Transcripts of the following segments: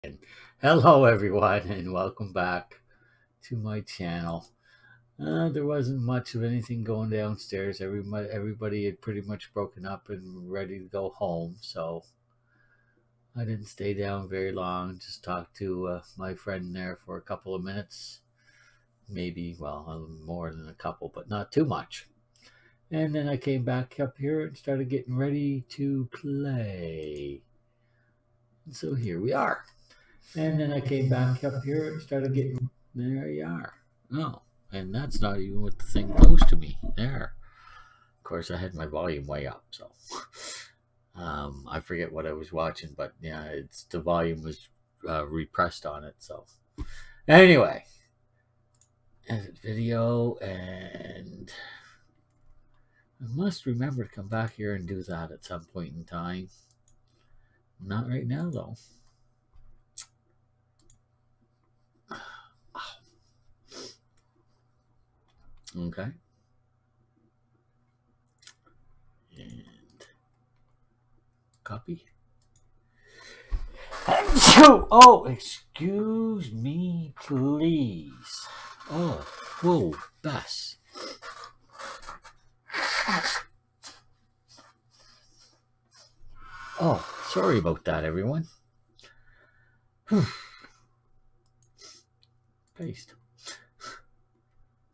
And hello, everyone, and welcome back to my channel. There wasn't much of anything going downstairs. Everybody had pretty much broken up and ready to go home, so I didn't stay down very long. Just talked to my friend there for a couple of minutes, maybe, well, more than a couple, but not too much. And then I came back up here and started getting ready to play. And so here we are. And then I came back up here and started getting. There you are. Oh, and that's not even what the thing goes to me. There. Of course, I had my volume way up, so I forget what I was watching, but yeah, it's the volume was repressed on it. So anyway, edit video, and I must remember to come back here and do that at some point in time. Not right now, though. Okay. And copy. Oh, excuse me, please. Oh, whoa, Bess. Oh, sorry about that, everyone. Paste.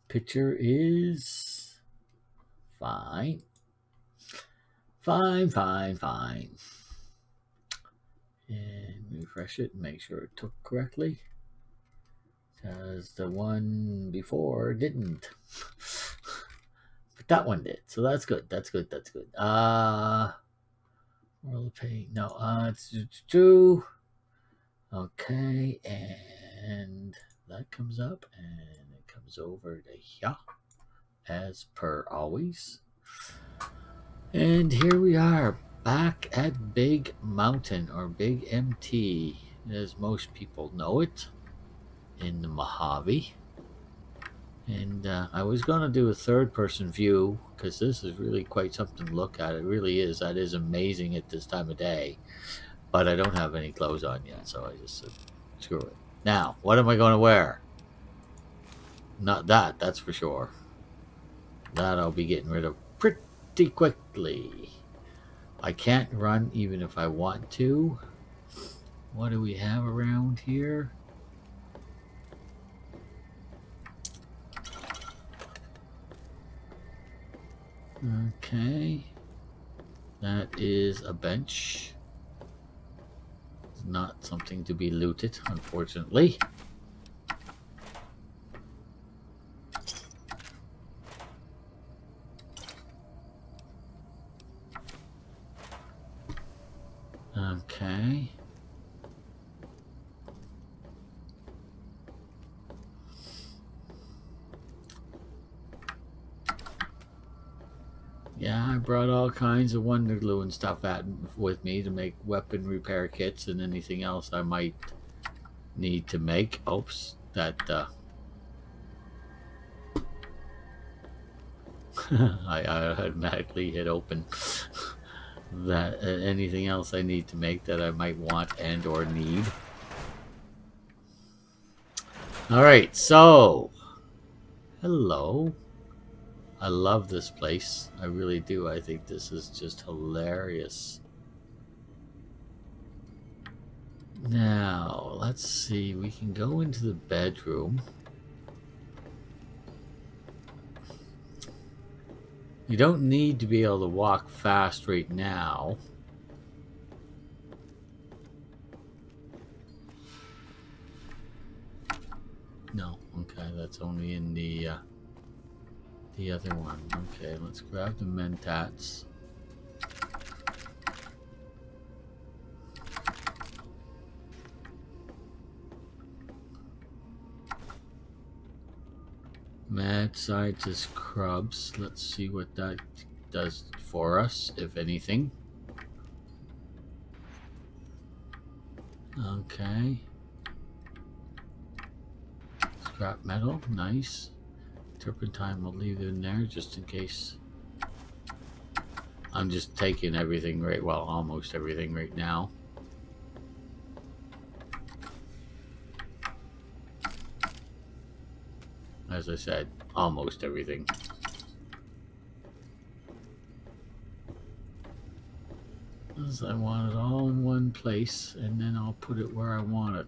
Picture is fine. Fine. And refresh it and make sure it took correctly. Because the one before didn't. But that one did. So that's good. World pay. No, it's 2. Okay, and that comes up and it comes over to here as per always. And here we are back at Big Mountain, or Big MT as most people know it, in the Mojave. And I was going to do a third person view because this is really quite something to look at. It really is. That is amazing at this time of day. But I don't have any clothes on yet, so I just said, screw it. Now, what am I going to wear? Not that, that's for sure. That I'll be getting rid of pretty quickly. I can't run even if I want to. What do we have around here? Okay. That is a bench. Not something to be looted, unfortunately. Okay. Yeah, I brought all kinds of Wonder Glue and stuff with me to make weapon repair kits and anything else I might need to make. Oops, that I automatically hit open. That anything else I need to make that I might want and or need. All right, so hello. I love this place. I really do. I think this is just hilarious. Now, let's see. We can go into the bedroom. You don't need to be able to walk fast right now. No, okay, that's only in the other one. Okay, let's grab the mentats. Mad scientist Krubs. Let's see what that does for us, if anything. Okay. Scrap metal, nice. Turpentine we'll leave in there just in case. I'm just taking everything right, well, almost everything right now. As I said, almost everything. Because I want it all in one place, and then I'll put it where I want it.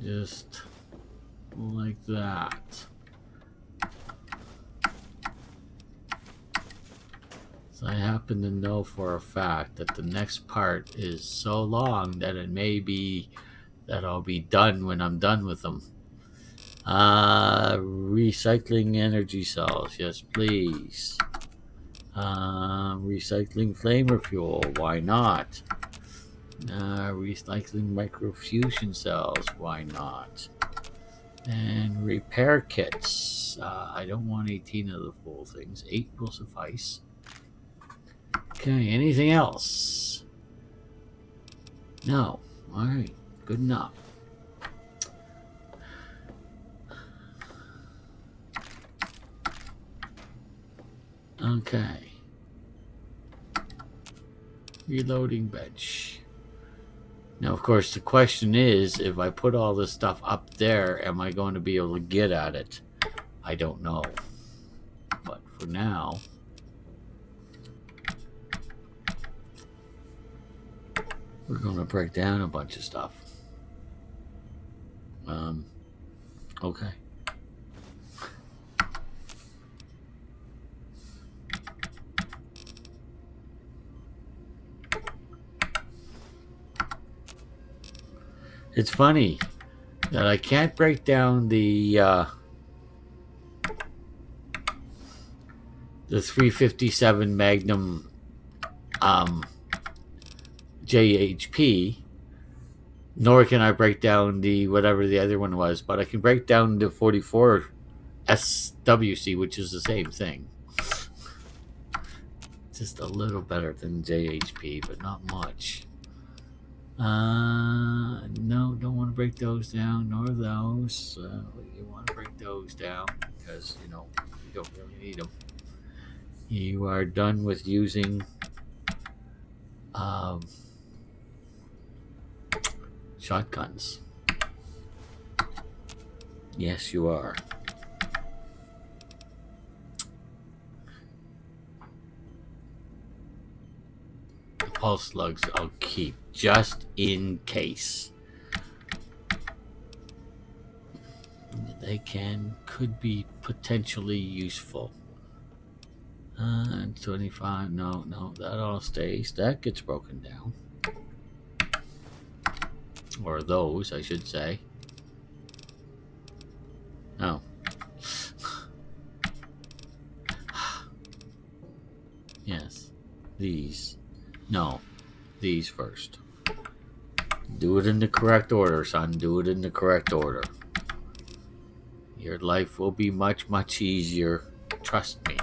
Just like that. So I happen to know for a fact that the next part is so long that it may be that I'll be done when I'm done with them. Recycling energy cells, yes please. Recycling flamer fuel, why not? Recycling microfusion cells, why not? And repair kits. I don't want 18 of the full things. 8 will suffice. Okay, anything else? No. Alright, good enough. Okay. Reloading bench. Now, of course, the question is, if I put all this stuff up there, am I going to be able to get at it? I don't know. But for now, we're going to break down a bunch of stuff. Okay. It's funny that I can't break down the 357 Magnum JHP, nor can I break down the whatever the other one was, but I can break down the 44 SWC, which is the same thing. Just a little better than JHP, but not much. No, don't want to break those down, nor those. You want to break those down because, you know, you don't really need them. You are done with using shotguns. Yes, you are. The pulse slugs I'll keep just in case. They could be potentially useful. 25, no, that all stays. That gets broken down. Or those, I should say. No. Yes. These. No. These first. Do it in the correct order, son. Do it in the correct order. Your life will be much, much easier. Trust me.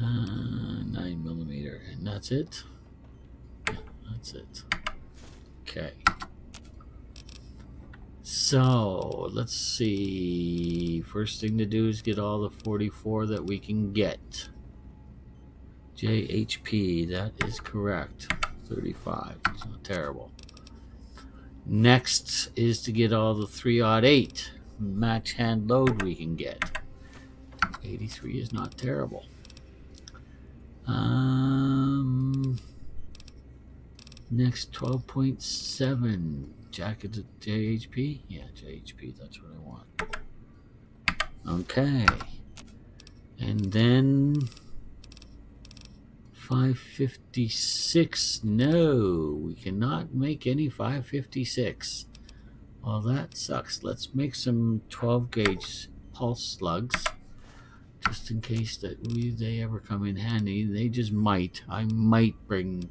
9mm, and that's it. Yeah, that's it. Okay. So let's see. First thing to do is get all the 44 that we can get. JHP, that is correct. 35. It's not terrible. Next is to get all the 308 match hand load we can get. 83 is not terrible. Next 12.7 jacket to JHP. Yeah, JHP, that's what I want. Okay. And then 556. No, we cannot make any 556. Well, that sucks. Let's make some 12 gauge pulse slugs. Just in case that they ever come in handy. They just might. I might bring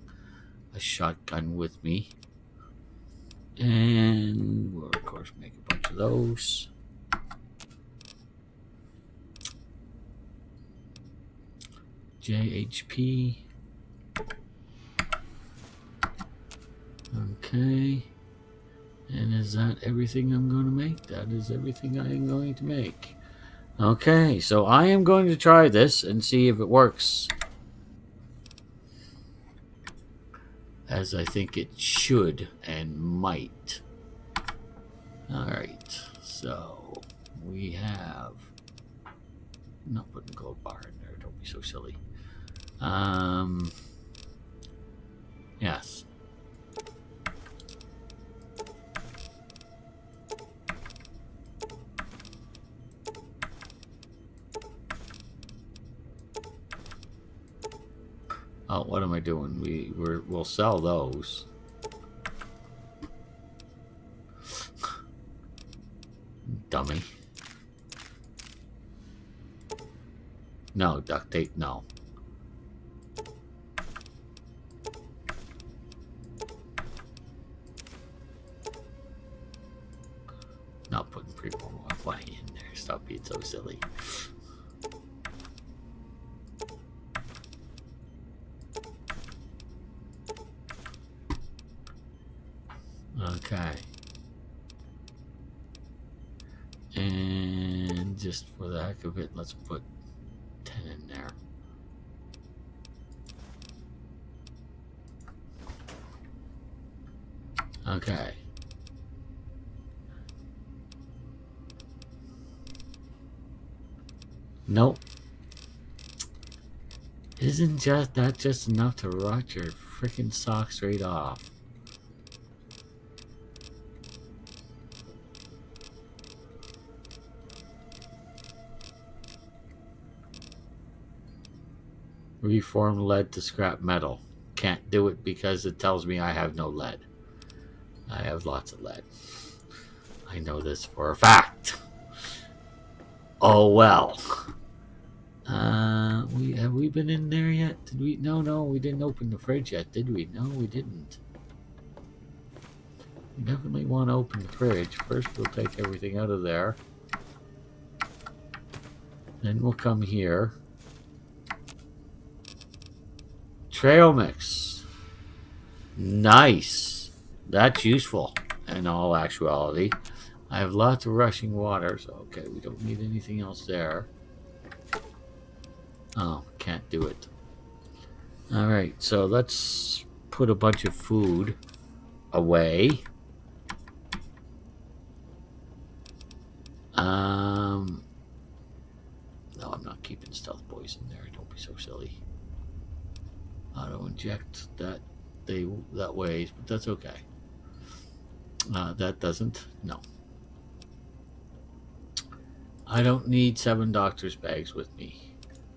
a shotgun with me. And we'll, of course, make a bunch of those. JHP. Okay. And is that everything I'm going to make? That is everything I am going to make. Okay, so I am going to try this and see if it works. As I think it should and might. Alright, so we have... I'm not putting a gold bar in there, don't be so silly. Yes. Oh, what am I doing? We'll sell those. Dummy. No, duct tape, no. Not putting pre-more money in there. Stop being so silly. Okay. And just for the heck of it, let's put 10 in there. Okay. Nope. Isn't that just enough to rot your freaking socks right off? Reform lead to scrap metal. Can't do it because it tells me I have no lead. I have lots of lead. I know this for a fact. Oh well. Have we been in there yet? Did we? No, we didn't open the fridge yet, did we? No, we didn't. We definitely want to open the fridge. First, we'll take everything out of there. Then we'll come here. Trail mix. Nice. That's useful in all actuality. I have lots of rushing water, so okay, we don't need anything else there. Oh, can't do it. Alright, so let's put a bunch of food away. No, I'm not keeping stealth boys in there. Don't be so silly. Auto inject that weighs, but that's okay. That doesn't. No. I don't need 7 doctor's bags with me.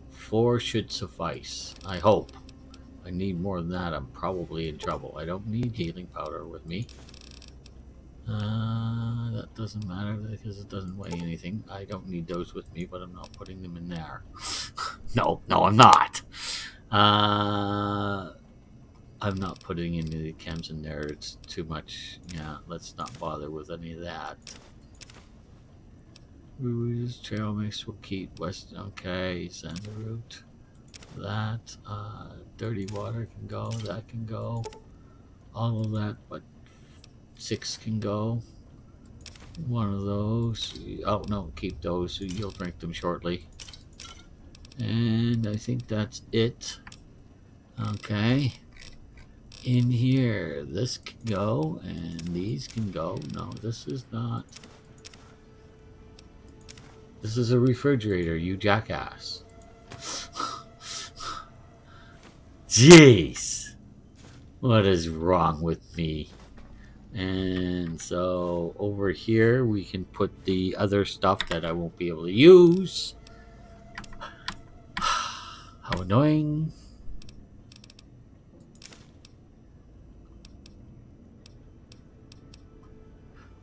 4 should suffice. I hope. If I need more than that, I'm probably in trouble. I don't need healing powder with me. That doesn't matter because it doesn't weigh anything. I don't need those with me, but I'm not putting them in there. No, I'm not. I'm not putting any of the chems in there. It's too much. Yeah, let's not bother with any of that. Rouge, trail mix will keep west. Okay, sand the route. That, dirty water can go. That can go. All of that, but 6 can go. One of those. Oh no, keep those. So you'll drink them shortly. And I think that's it. Okay. In here, this can go, and these can go. No, this is not. This is a refrigerator, you jackass. Jeez. What is wrong with me? And so over here we can put the other stuff that I won't be able to use. How annoying.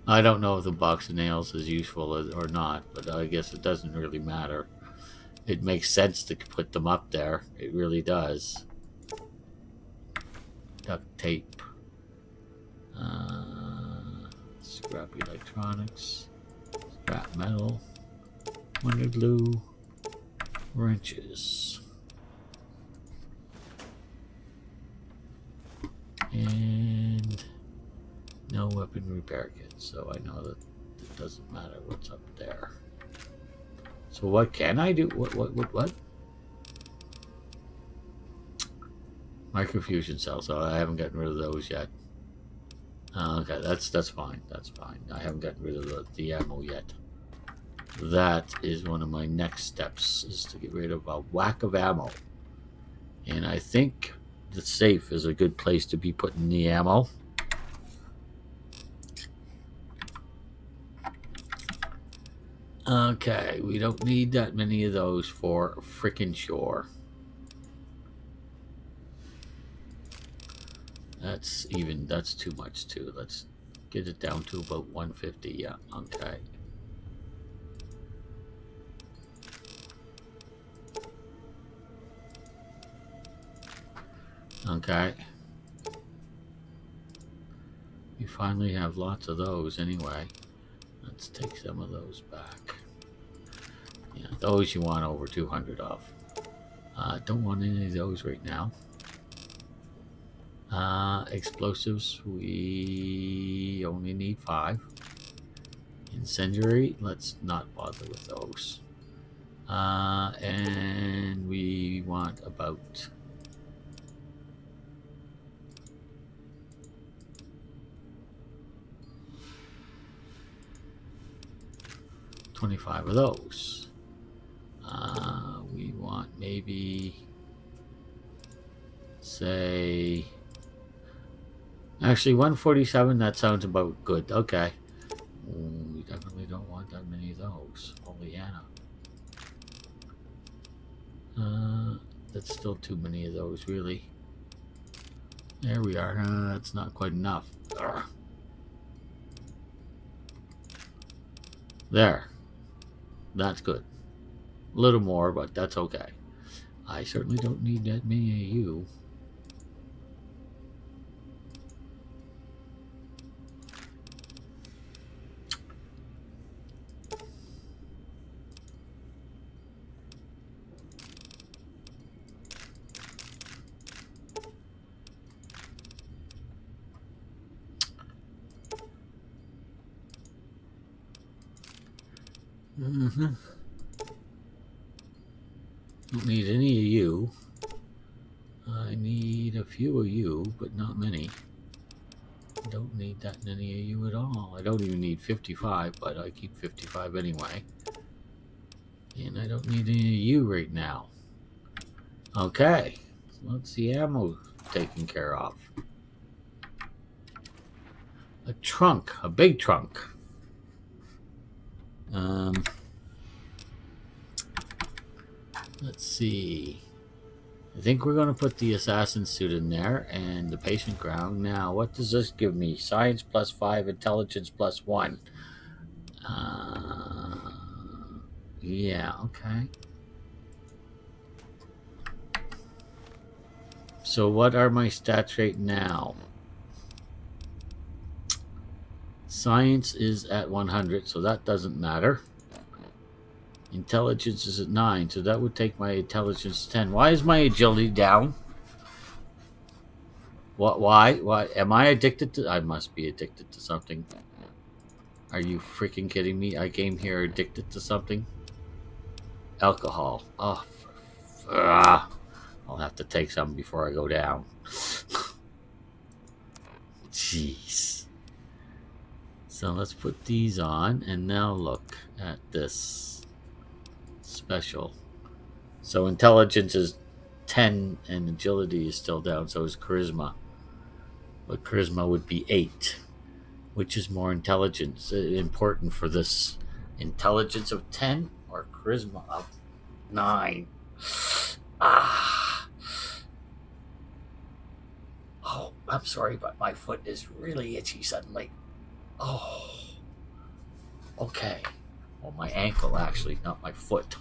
I don't know if the box of nails is useful or not, but I guess it doesn't really matter. It makes sense to put them up there. It really does. Duct tape. Scrap electronics. Scrap metal. Wonder glue. Wrenches. And no weapon repair kit, so I know that it doesn't matter what's up there. So what can I do? What? Microfusion cells. So I haven't gotten rid of those yet. Okay, that's fine. That's fine. I haven't gotten rid of the ammo yet. That is one of my next steps, is to get rid of a whack of ammo. And I think the safe is a good place to be putting the ammo. Okay, we don't need that many of those for frickin' sure. That's too much too. Let's get it down to about 150. Yeah, okay. Okay. We finally have lots of those anyway. Let's take some of those back. Yeah, those you want over 200 of. Don't want any of those right now. Explosives, we only need 5. Incendiary, let's not bother with those. And we want about 25 of those. We want maybe, say, actually 147, that sounds about good. Okay. We definitely don't want that many of those. Holy Anna. That's still too many of those, really. There we are. That's not quite enough. Ugh. There. That's good. A little more, but that's okay. I certainly don't need that many of you. Don't need any of you. I need a few of you, but not many. Don't need that many of you at all. I don't even need 55, but I keep 55 anyway. And I don't need any of you right now. Okay, so that's the ammo taken care of. A trunk, a big trunk. Let's see. I think we're going to put the assassin suit in there and the patient ground. Now, what does this give me? Science +5, intelligence +1. Yeah, okay. So what are my stats right now? Science is at 100, so that doesn't matter. Intelligence is at 9, so that would take my intelligence to 10. Why is my agility down? What? Why? Am I addicted to... I must be addicted to something. Are you freaking kidding me? I came here addicted to something? Alcohol. Oh, I'll have to take some before I go down. Jeez. So let's put these on, and now look at this special. So intelligence is 10 and agility is still down, so is charisma. But charisma would be 8. Which is more intelligence important for this? Intelligence of 10 or charisma of 9? Oh, I'm sorry, but my foot is really itchy suddenly. Oh. Okay. Well, my ankle, actually, not my foot.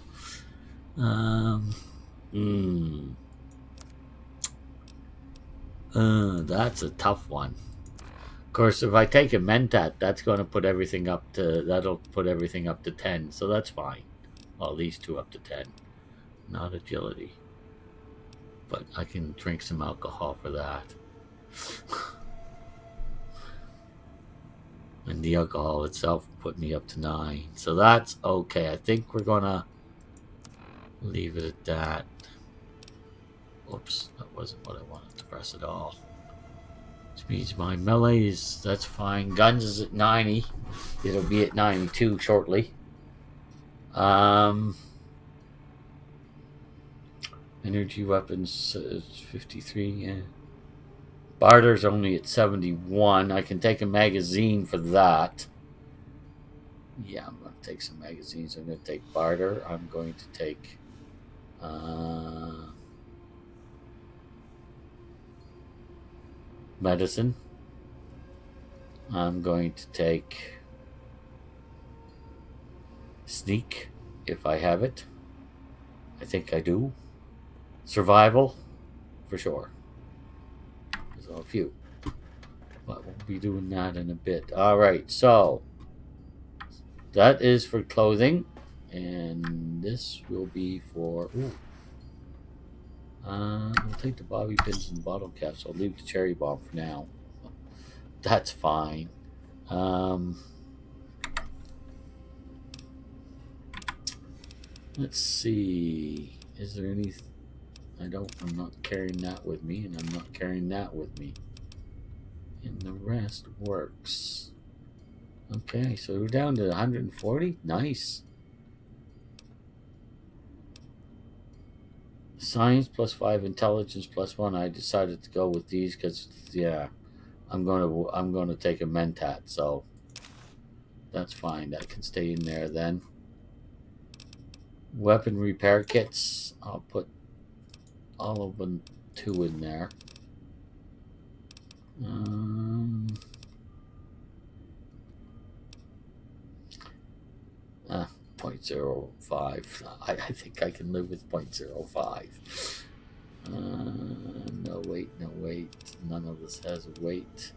That's a tough one. Of course, if I take a mentat, that's going to put everything up to... That'll put everything up to 10, so that's fine. Well, these two up to 10. Not agility. But I can drink some alcohol for that. And the alcohol itself put me up to 9. So that's okay. I think we're going to Leave it at that. Oops, that wasn't what I wanted to press at all. Which means my melee is, that's fine. Guns is at 90. It'll be at 92 shortly. Energy weapons is 53. Yeah. Barter's only at 71. I can take a magazine for that. Yeah, I'm going to take some magazines. I'm going to take barter. I'm going to take medicine. I'm going to take sneak if I have it. I think I do. Survival for sure. There's a few. But we'll be doing that in a bit. Alright, so that is for clothing. And this will be for... I'll take the bobby pins and bottle caps. I'll leave the cherry bomb for now. That's fine. Let's see. Is there any... I'm not carrying that with me, and I'm not carrying that with me. And the rest works. Okay, so we're down to 140. Nice. Science +5, intelligence +1. I decided to go with these because, yeah, I'm gonna take a mentat, so that's fine. That can stay in there then. Weapon repair kits. I'll put all of them 2 in there. 0.05. I think I can live with 0.05. No weight, no weight. None of this has weight.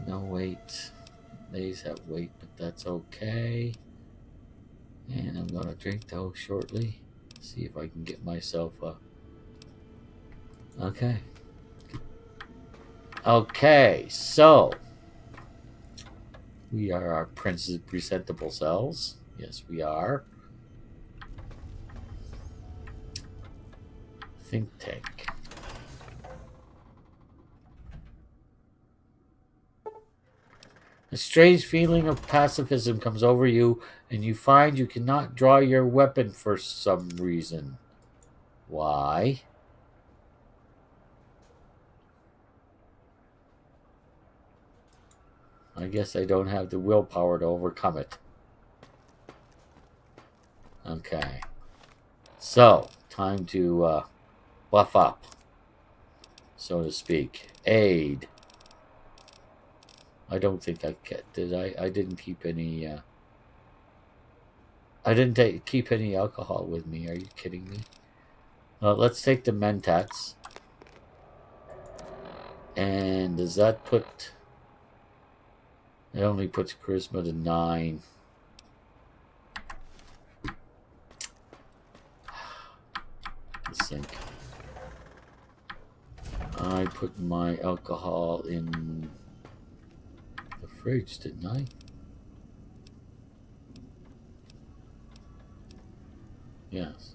No weight. These have weight, but that's okay. And I'm gonna drink those shortly. See if I can get myself a... Okay. Okay, so we are our presentable selves. Yes, we are. Think tank. A strange feeling of pacifism comes over you, and you find you cannot draw your weapon for some reason. Why? I guess I don't have the willpower to overcome it. Okay. So, time to buff up, so to speak. Aid. I don't think I did. I didn't keep any. I didn't keep any alcohol with me. Are you kidding me? Let's take the mentats. And does that put? It only puts charisma to 9. Let's think. I put my alcohol in the fridge, didn't I? Yes.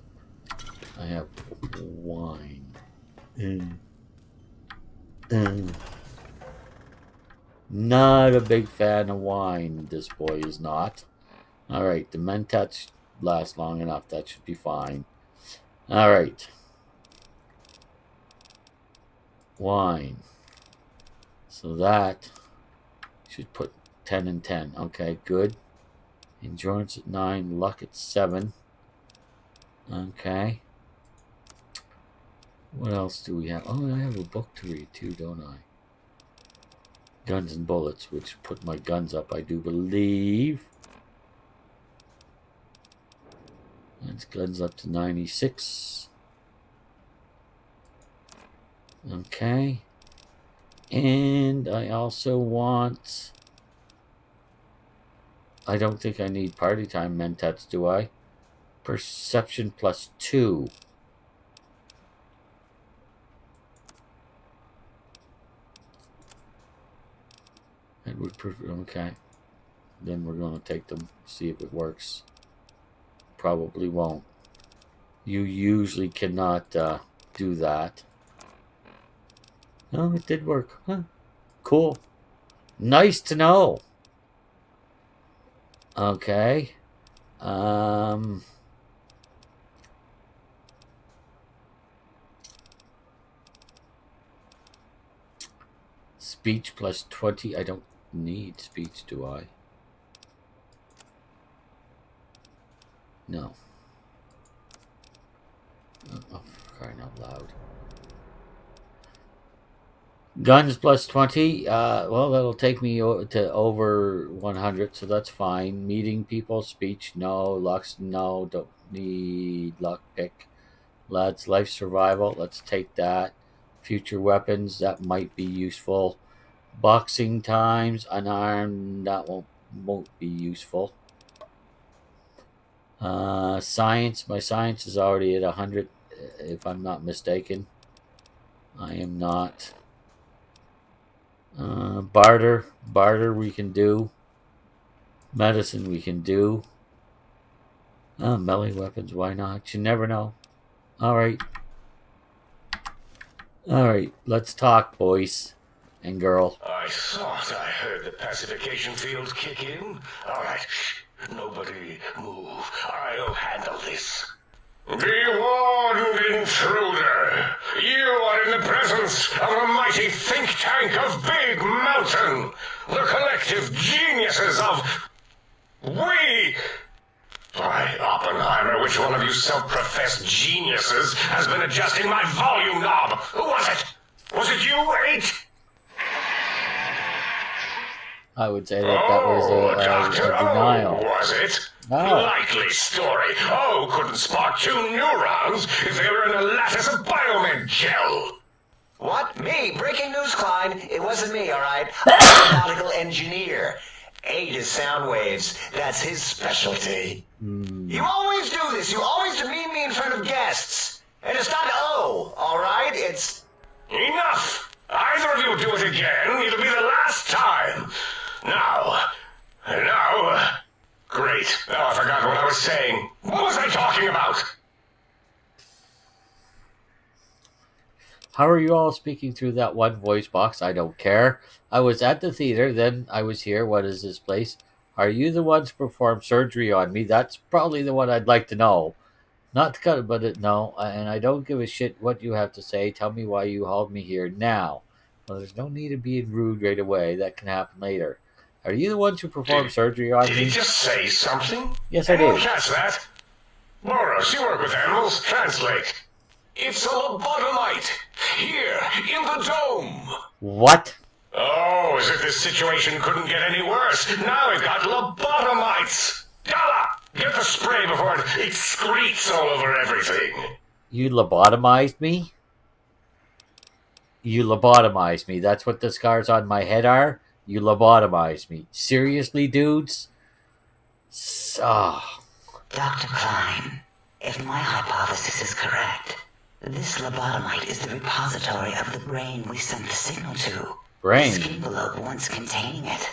I have wine. Not a big fan of wine, this boy is not. Alright, the mentats last long enough. That should be fine. Alright. Wine. So that should put 10 and 10. Okay, good. Endurance at 9. Luck at 7. Okay. What else do we have? Oh, I have a book to read too, don't I? Guns and bullets, which put my guns up, I do believe. That's guns up to 96. Okay. And I also want... I don't think I need party time mentats, do I? Perception +2. It would okay. Then we're going to take them, see if it works. Probably won't. You usually cannot do that. Oh, it did work. Huh. Cool. Nice to know. Okay. Um, Speech plus 20. I don't need speech, do I? No. Oh, for crying out loud. Guns plus 20. Well, that'll take me to over 100, so that's fine. Meeting people, speech, no. Lux, no. Don't need luck pick. Let's life survival. Let's take that. Future weapons, that might be useful. Boxing times, unarmed, that won't be useful. Science, my science is already at 100, if I'm not mistaken. I am not. Barter we can do. Medicine we can do. Melee weapons, why not? You never know. Alright. Alright, let's talk, boys and girl. I thought I heard the pacification field kick in. Alright, nobody move. I'll handle this. Be warned, intruder. You are in the presence of a mighty think tank of Big Mountain. The collective geniuses of... We... By Oppenheimer, which one of you self-professed geniuses has been adjusting my volume knob? Who was it? Was it you, 8? I would say that was a denial. Was it? No. Likely story. Oh, couldn't spark 2 neurons if they were in a lattice of biomed gel. What? Me? Breaking news, Klein. It wasn't me, all right? I'm a nautical engineer. 8 is sound waves. That's his specialty. You always do this. You always demean me in front of guests. And it's not O, all right? It's... Enough! Either of you do it again, it'll be the last time. Now... Great. Now I forgot what I was saying. What was I talking about? How are you all speaking through that one voice box? I don't care. I was at the theater, then I was here. What is this place? Are you the ones who performed surgery on me? That's probably the one I'd like to know. Not to cut it, but no. And I don't give a shit what you have to say. Tell me why you hauled me here now. Well, there's no need of being rude right away. That can happen later. Are you the ones who performed surgery on me? Did he just say something? Yes, I did. Catch that. Boros, you work with animals. Translate. It's a lobotomite. Here, in the dome. What? Oh, as if this situation couldn't get any worse. Now we've got lobotomites. Gala, get the spray before it excretes all over everything. You lobotomized me? You lobotomized me. That's what the scars on my head are? You lobotomized me. Seriously, dudes? Dr. Klein, if my hypothesis is correct, this lobotomite is the repository of the brain we sent the signal to. Brain? The envelope once containing it.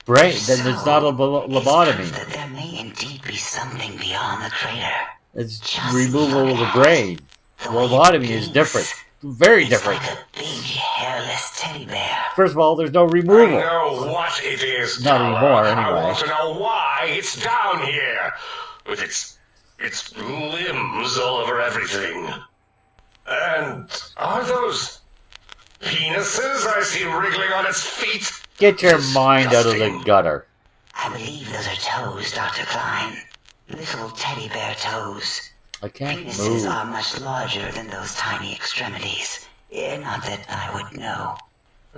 Brain? Then it's not a lobotomy. That there may indeed be something beyond the crater. It's Just removal of the look brain. The way it Lobotomy is beats. different. Very different. Like a big hairless teddy bear. First of all, there's no I removal. know what it is, Not Dollar. anymore, I anyway. want to know why it's down here. With its limbs all over everything. And are those penises I see wriggling on its feet? Get your mind out of the Disgusting. gutter. I believe those are toes, Dr. Klein. Little teddy bear toes. I can't Penises move. are much larger than those tiny extremities. Not that I would know.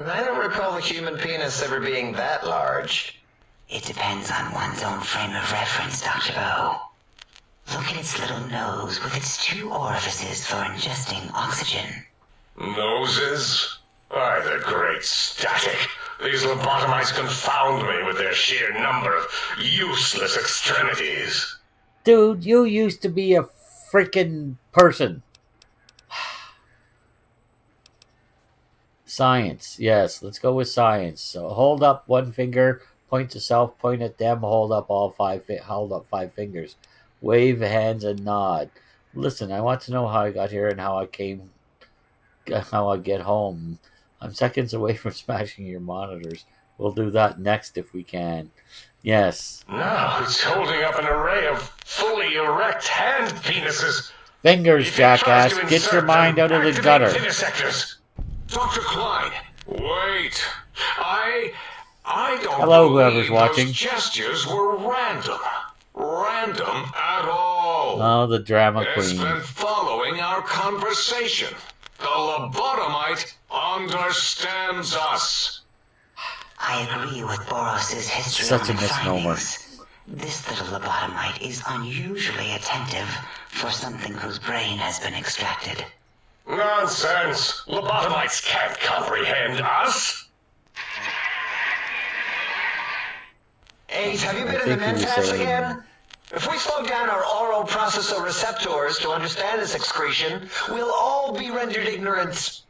I don't recall the human penis ever being that large. It depends on one's own frame of reference, Dr. O. Look at its little nose with its 2 orifices for ingesting oxygen. Noses? Why, the great static. These lobotomites confound me with their sheer number of useless extremities. Dude, you used to be a freaking person. Science. Yes, let's go with science. So hold up one finger, point to self, point at them, hold up 5 fingers. Wave hands and nod. Listen, I want to know how I got here and how I get home. I'm seconds away from smashing your monitors. We'll do that next if we can. Yes. Now it's holding up an array of fully erect hand penises. Fingers, If it tries jackass. to Get insert your mind them, out of the activate gutter. vivisectors. Dr. Klein, wait. I don't Hello, believe whoever's watching. those gestures were random. Random at all. Oh, the drama It's queen. been following our conversation. The lobotomite understands us. I agree with Boros's history Such a on the misnomer. findings. This little lobotomite is unusually attentive for something whose brain has been extracted. Nonsense. Lobotomites can't comprehend us. Ace, have you been in think the he was mentats saying- again? If we slow down our oral processor receptors to understand this excretion, we'll all be rendered ignorant.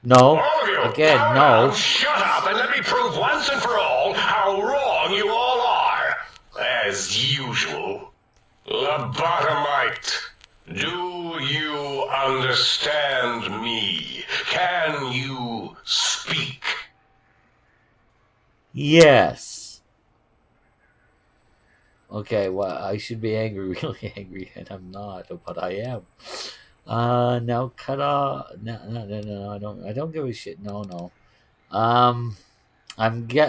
No. All of you, Again, calm no. down, shut up, and let me prove once and for all how wrong you all are. As usual. Lobotomite, do you understand me? Can you speak? Yes. Okay, well, I should be angry, really angry, and I'm not, but I am. Now cut off. No, I don't give a shit. No.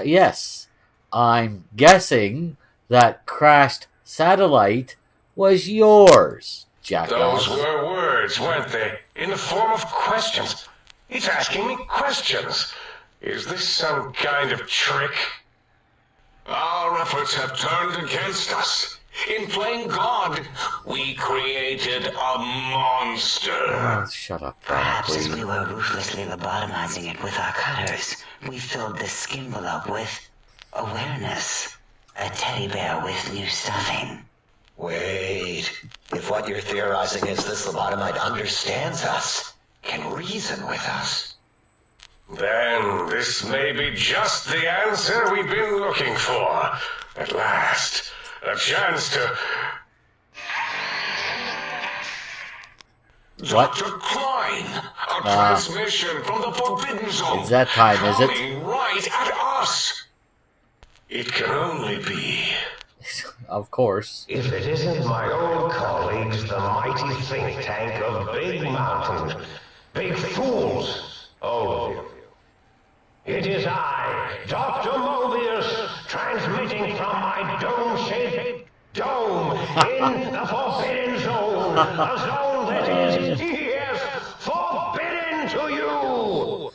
Yes, I'm guessing that crashed satellite was yours, jackass. Those were words, weren't they? In the form of questions. He's asking me questions. Is this some kind of trick? Our efforts have turned against us. In playing God, we created a monster. Oh, shut up, Perhaps as please. we were ruthlessly lobotomizing it with our cutters, we filled this skin envelope with awareness. A teddy bear with new stuffing. Wait, if what you're theorizing is this lobotomite understands us, can reason with us, Then this may be just the answer we've been looking for. At last, a chance to... What? Dr. Klein, a transmission from the Forbidden Zone. It's that time, is it? Coming right at us. It can only be. Of course. If it isn't my old colleagues, the mighty think tank of Big Mountain. Big fools, all of you. It is I, Dr. Mobius, transmitting from my dome-shaped dome in the Forbidden Zone. A zone that is, yes, forbidden to you.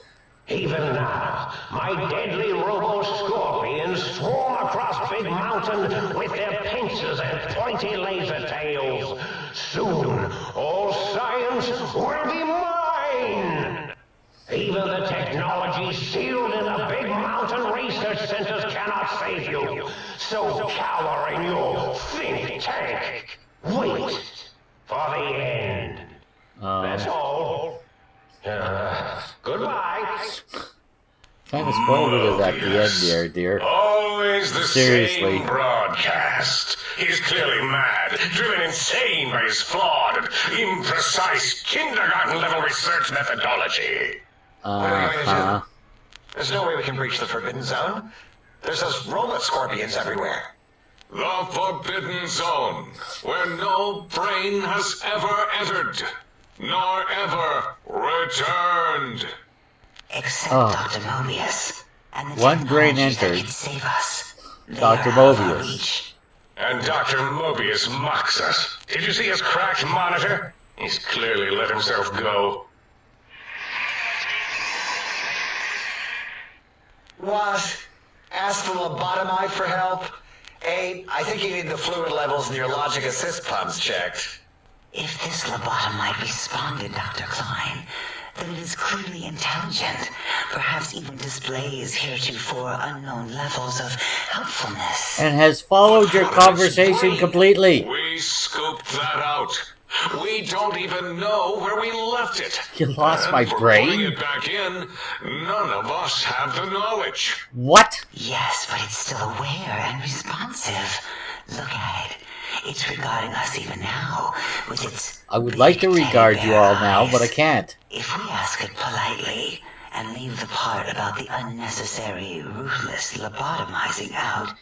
Even now, my deadly robo-scorpions swarm across Big Mountain with their pincers and pointy laser tails. Soon, all science will be mine. Even the technology sealed in the Big Mountain research centers cannot save you. So cower in your think tank. Wait for the end. That's all. Goodbye. Kind of spoiled it at the end there, dear. Always the Seriously. same broadcast. He's clearly mad, driven insane by his flawed and imprecise kindergarten-level research methodology. There's no way we can breach the Forbidden Zone. There's those robot scorpions everywhere. The Forbidden Zone, where no brain has ever entered, nor ever returned. Except Dr. Mobius. And the One brain technologies that entered. can save us. They Dr. are out of our Mobius. reach. And Dr. Mobius mocks us. Did you see his cracked monitor? He's clearly let himself go. What? Ask the lobotomite for help? Hey, I think you need the fluid levels in your logic assist pumps checked. If this lobotomite responded, Dr. Klein, then it is clearly intelligent, perhaps even displays heretofore unknown levels of helpfulness. And has followed your conversation completely. We scooped that out. We don't even know where we left it. You lost And my for brain? putting it back in, none of us have the knowledge. What? Yes, but it's still aware and responsive. Look at it. It's regarding us even now with its... I would like to big regard teddy you bear all now, but I eyes. can't. If we ask it politely and leave the part about the unnecessary, ruthless lobotomizing out,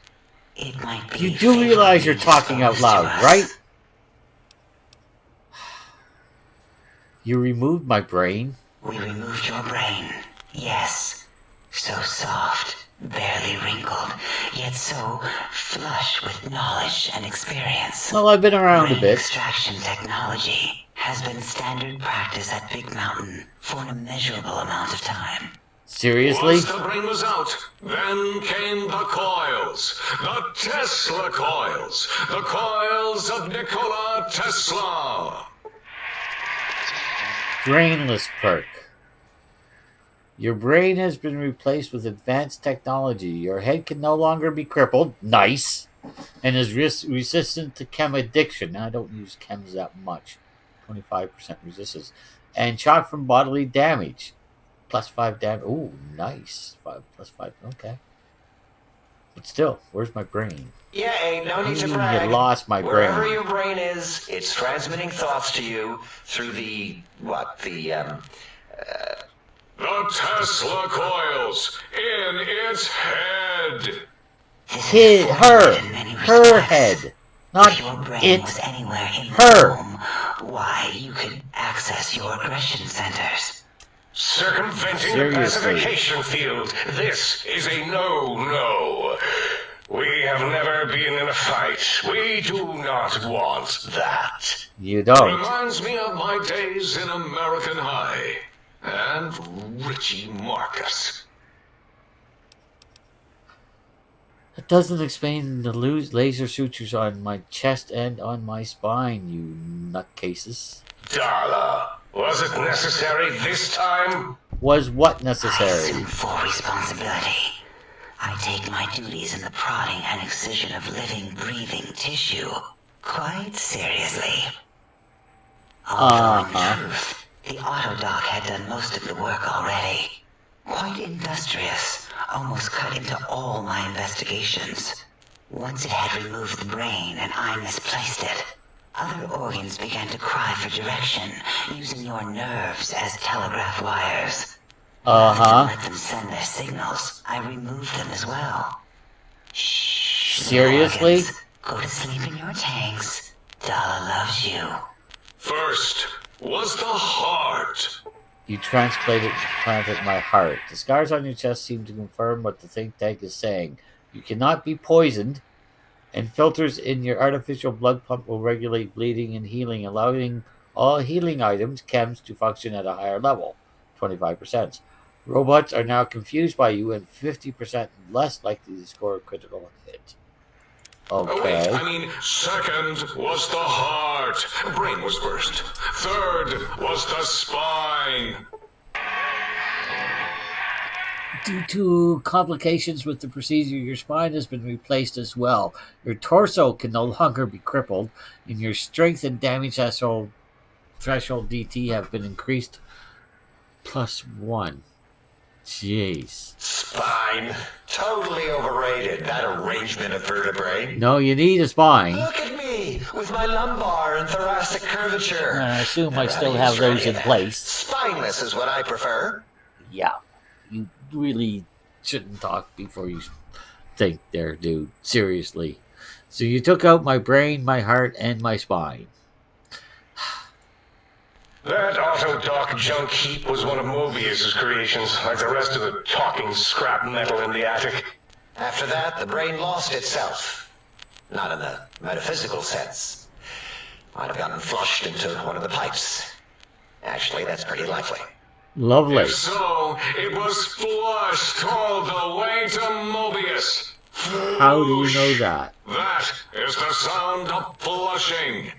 it might be... You do realize you're talking out loud, right? You removed my brain. We removed your brain, yes. So soft, barely wrinkled, yet so flush with knowledge and experience. Well, I've been around a Brain bit. extraction technology has been standard practice at Big Mountain for an immeasurable amount of time. Seriously? Once the brain was out, then came the coils. The Tesla coils. The coils of Nikola Tesla. Brainless perk. Your brain has been replaced with advanced technology. Your head can no longer be crippled. Nice. And is resistant to chem addiction. Now, I don't use chems that much. 25% resistance. And shock from bodily damage. +5 damage. Ooh, nice. +5. Okay. But still, where's my brain? Yeah, ain't no need to You brag. lost my brain. Wherever your brain is, it's transmitting thoughts to you through the The Tesla coils in its head. Her head. Not If your brain it. was anywhere in Her. the room, why, you could access your aggression centers. Circumventing the Seriously. pacification field. This is a no-no. We have never been in a fight. We do not want that. You don't. Reminds me of my days in American High. And Richie Marcus. That doesn't explain the laser sutures on my chest and on my spine, you nutcases. Darla, was it necessary this time? Was what I necessary? assume full responsibility. I take my duties in the prodding and excision of living, breathing tissue quite seriously. Although in truth, the Autodoc had done most of the work already. Quite industrious, almost cut into all my investigations. Once it had removed the brain and I misplaced it, other organs began to cry for direction, using your nerves as telegraph wires. Rather than let them send their signals, I removed them as well. Shh. Seriously? Organs, go to sleep in your tanks. Dala loves you. First was the heart. You planted my heart. The scars on your chest seem to confirm what the think tank is saying. You cannot be poisoned, and filters in your artificial blood pump will regulate bleeding and healing, allowing all healing items, chems, to function at a higher level, 25%. Robots are now confused by you and 50% less likely to score a critical hit. Okay. Second was the heart. Brain was first. Third was the spine. Due to complications with the procedure, your spine has been replaced as well. Your torso can no longer be crippled, and your strength and damage threshold DT have been increased +1. Jeez. spine. Totally overrated, that arrangement of vertebrae. No, you need a spine. Look at me, with my lumbar and thoracic curvature. I assume I Never still had have use for those any of in that. place. Spineless is what I prefer. Yeah. You really shouldn't talk before you think there, dude. Seriously. So you took out my brain, my heart, and my spine. That Autodoc junk heap was one of Mobius's creations, like the rest of the talking scrap metal in the attic. After that, the brain lost itself. Not in the metaphysical sense. Might have gotten flushed into one of the pipes. Actually, that's pretty likely. Lovely. If so, it was flushed all the way to Mobius. How do you know that? That is the sound of flushing.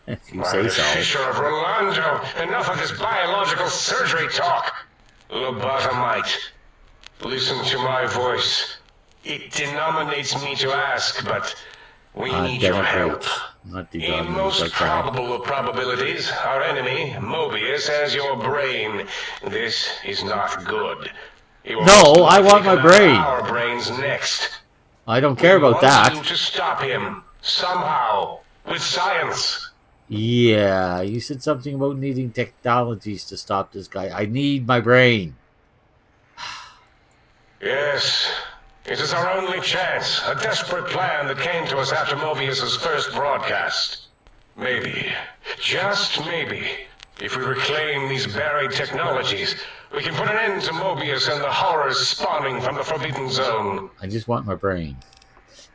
If you By say the so. Fisher of Rolando, enough of this biological surgery talk. Lobotomite, listen to my voice. It denominates me to ask, but we need your help. Not the In most like that. probable of probabilities, our enemy, Mobius, has your brain. This is not good. He will No, most I want likely my come after brain. Our brains next. I don't care We about want that. you to stop him somehow. with science. Yeah, you said something about needing technologies to stop this guy. I need my brain. Yes, it is our only chance. A desperate plan that came to us after Mobius's first broadcast. Maybe, just maybe, if we reclaim these buried technologies, we can put an end to Mobius and the horrors spawning from the Forbidden Zone. I just want my brain.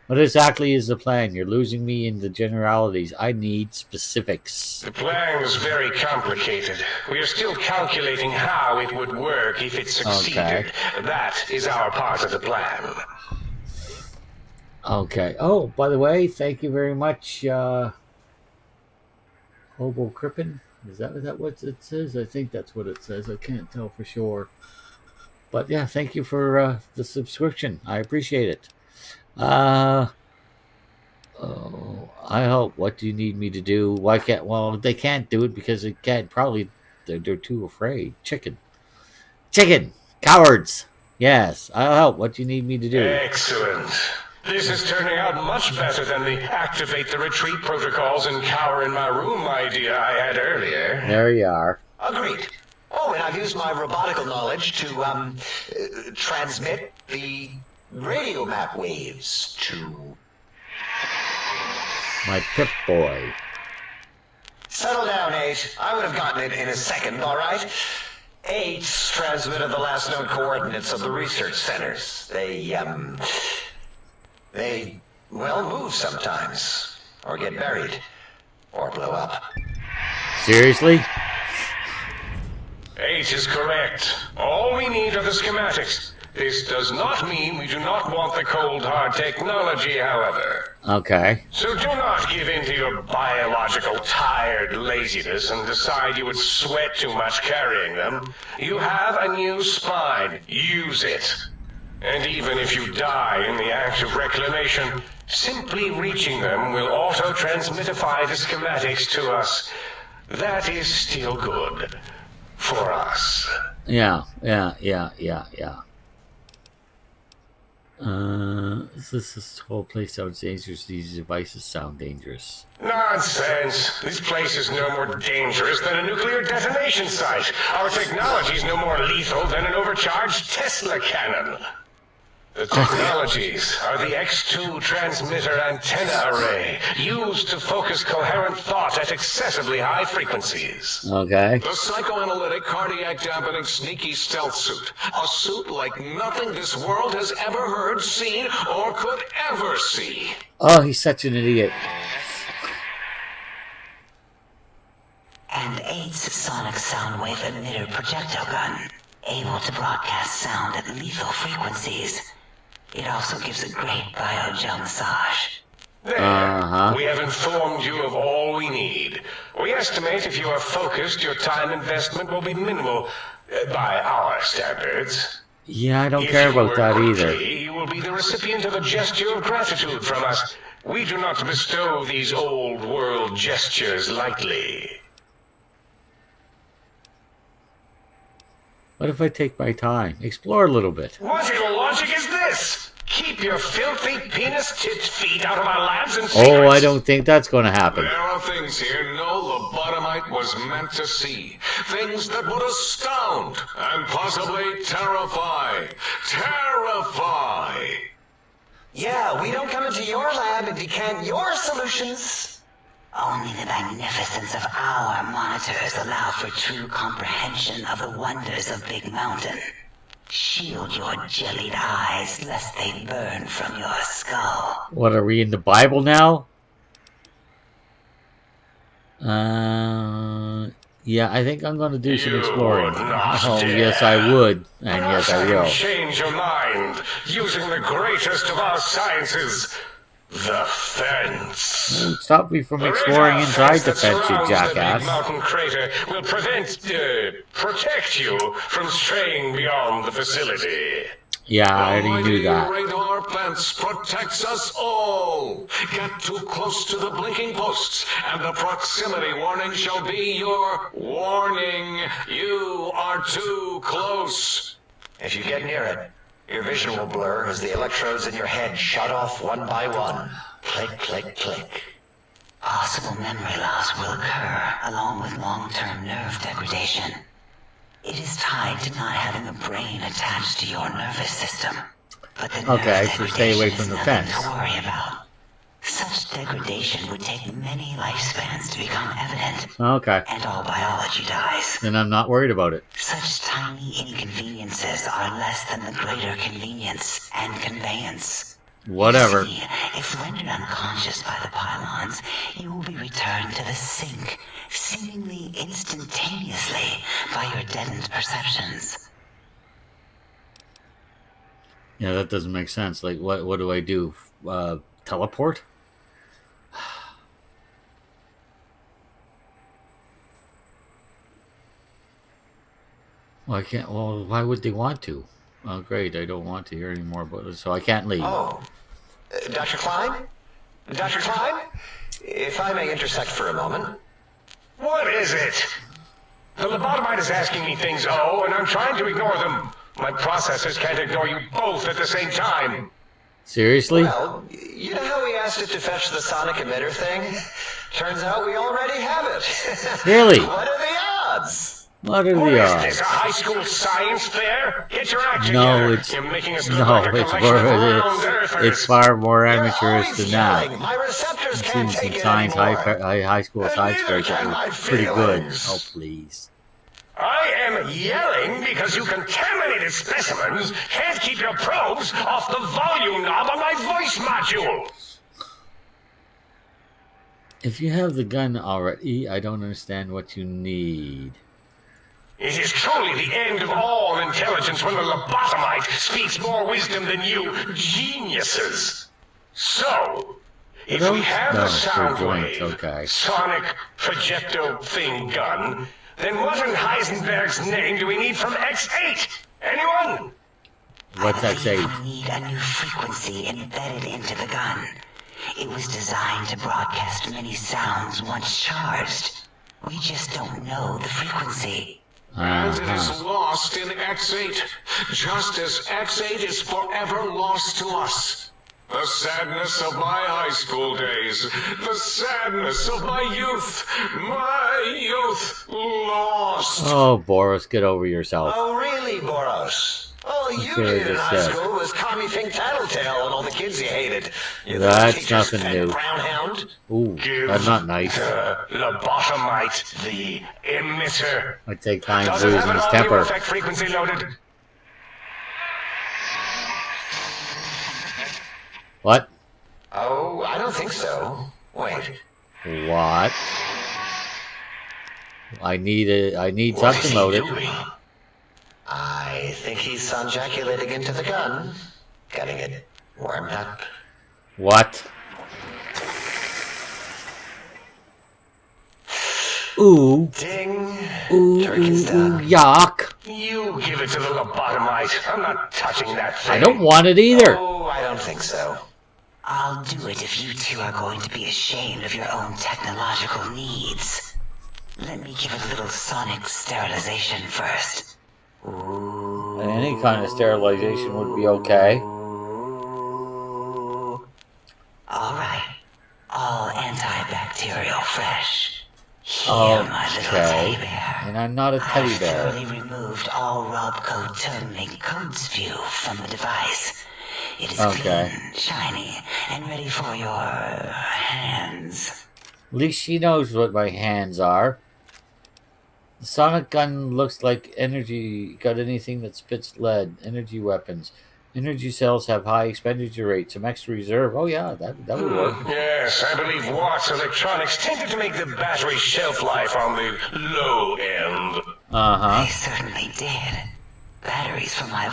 What exactly is the plan? You're losing me in the generalities. I need specifics. The plan is very complicated. We are still calculating how it would work if it succeeded. Okay. That is our part of the plan. Okay. Oh, by the way, thank you very much, Hobo Crippen. Is that what it says? I think that's what it says. I can't tell for sure. But yeah, thank you for the subscription. I appreciate it. I hope. What do you need me to do? Why can't? Well, they can't do it because they can't. Probably they're too afraid. Chicken, cowards. Yes, I'll help. What do you need me to do? Excellent. This is turning out much better than the activate the retreat protocols and cower in my room idea I had earlier. There you are. Agreed. Oh, and I've used my robotical knowledge to, transmit the radio map waves to... My Pip-Boy. Settle down, 8. I would have gotten it in a second, all right? 8's transmitted the last known coordinates of the research centers. They, well, move sometimes. Or get buried. Or blow up. Seriously? 8 is correct. All we need are the schematics. This does not mean we do not want the cold hard technology, however. Okay. So do not give in to your biological tired laziness and decide you would sweat too much carrying them. You have a new spine. Use it. And even if you die in the act of reclamation, simply reaching them will auto-transmitify the schematics to us. That is still good. For us. Yeah. This whole place sounds dangerous. These devices sound dangerous. Nonsense. This place is no more dangerous than a nuclear detonation site. Our technology is no more lethal than an overcharged Tesla cannon. The technologies are the X2 transmitter antenna array, used to focus coherent thought at excessively high frequencies. Okay. The psychoanalytic, cardiac dampening, sneaky stealth suit. A suit like nothing this world has ever heard, seen, or could ever see. Oh, he's such an idiot. And 8's sonic soundwave emitter projectile gun, able to broadcast sound at lethal frequencies. It also gives a great biogel massage. There. We have informed you of all we need. We estimate if you are focused, your time investment will be minimal, by our standards. Yeah, I don't care about that either. You will be the recipient of a gesture of gratitude from us. We do not bestow these old world gestures lightly. What if I take my time? Explore a little bit. What logic is this? Keep your filthy penis-tipped feet out of our labs and Oh, I don't think that's going to happen. There are things here no lobotomite was meant to see. Things that would astound and possibly terrify. Terrify! Yeah, we don't come into your lab and decant your solutions. Only the magnificence of our monitors allow for true comprehension of the wonders of Big Mountain. Shield your jellied eyes lest they burn from your skull. What, are we in the Bible now? Yeah, I think I'm going to do some exploring. Oh, yes, I would. And yes, I will. Change your mind using the greatest of our sciences, the fence. Don't stop me from exploring inside the fence, you jackass. The Big Mountain crater will protect you from straying beyond the facility. Yeah, I already knew that. Radar fence protects us all. Get too close to the blinking posts, and the proximity warning shall be your warning. You are too close. If you get near it, your vision will blur as the electrodes in your head shut off one by one. Click, click, click. Possible memory loss will occur, along with long-term nerve degradation. It is tied to not having a brain attached to your nervous system. But the Okay, nerve so stay away degradation from is the nothing fence. to worry about. Such degradation would take many lifespans to become evident, Okay. and all biology dies. Then I'm not worried about it. Such tiny inconveniences are less than the greater convenience and conveyance. Whatever. You see, if rendered unconscious by the pylons, you will be returned to the sink, seemingly instantaneously, by your deadened perceptions. Yeah, that doesn't make sense. Like, what do I do? Teleport? Well, I can't. Well, why would they want to? Oh, great. I don't want to hear any more about it, so I can't leave. Oh, Dr. Klein? Dr. Klein? If I may intersect for a moment. What is it? The lobotomite is asking me things, and I'm trying to ignore them. My processors can't ignore you both at the same time. Seriously? Well, you know how we asked it to fetch the Sonic Emitter thing? Turns out we already have it. Really? What are the odds? What are What the is odds? this, a high school science fair? Get your act No, together. it's You're making us look no, like a it's collection of more. round-earthers. It's far more You're amateurish always than yelling. that. My receptors I've can't seen some take it science anymore. high school And science neither fairs that can my were pretty good. feelings. Oh, please. I am yelling because you contaminated specimens can't keep your probes off the volume knob on my voice module. If you have the gun already, I don't understand what you need. It is truly the end of all intelligence when the lobotomite speaks more wisdom than you geniuses. So, if we have the sound joints, wave, okay. sonic projecto thing gun, then what in Heisenberg's name do we need from X8? Anyone? What's I believe X8? we need a new frequency embedded into the gun. It was designed to broadcast many sounds once charged. We just don't know the frequency. And it is lost in X8, just as X8 is forever lost to us. The sadness of my high school days, the sadness of my youth lost. Oh, Boris, get over yourself. Oh, really, Boros? All you what I did in just high said. school was call me Think Tattletale and all the kids you hated. You That's teacher's nothing pet new. brown hound. Ooh, Give that's not nice. the lobotomite the emitter. I take time Does it losing have an his audio temper. effect frequency loaded? What? Oh, I don't think so. Wait. What? I need What is something he loaded. doing? I think he's sonjaculating into the gun. Getting it warmed up. What? Ooh. Ding. Ooh, Turkey's ooh, ooh, done. yuck. You give it to the lobotomite. I'm not touching that thing. I don't want it either. Oh, I don't think so. I'll do it if you two are going to be ashamed of your own technological needs. Let me give a little sonic sterilization first. Ooh. Any kind of sterilization would be okay. Alright. All antibacterial fresh. Here, my little teddy Okay. bear. And I'm not a teddy I've bear. thoroughly removed all Robcode terminate code spew from the device. It is Okay. clean, shiny, and ready for your hands. At least she knows what my hands are. The sonic gun looks like energy. Got anything that spits lead? Energy weapons. Energy cells have high expenditure rates. Some extra reserve. Oh yeah, that would work. Yes, I believe Watt's Electronics tended to make the battery shelf life on the low end. They certainly did. Batteries for my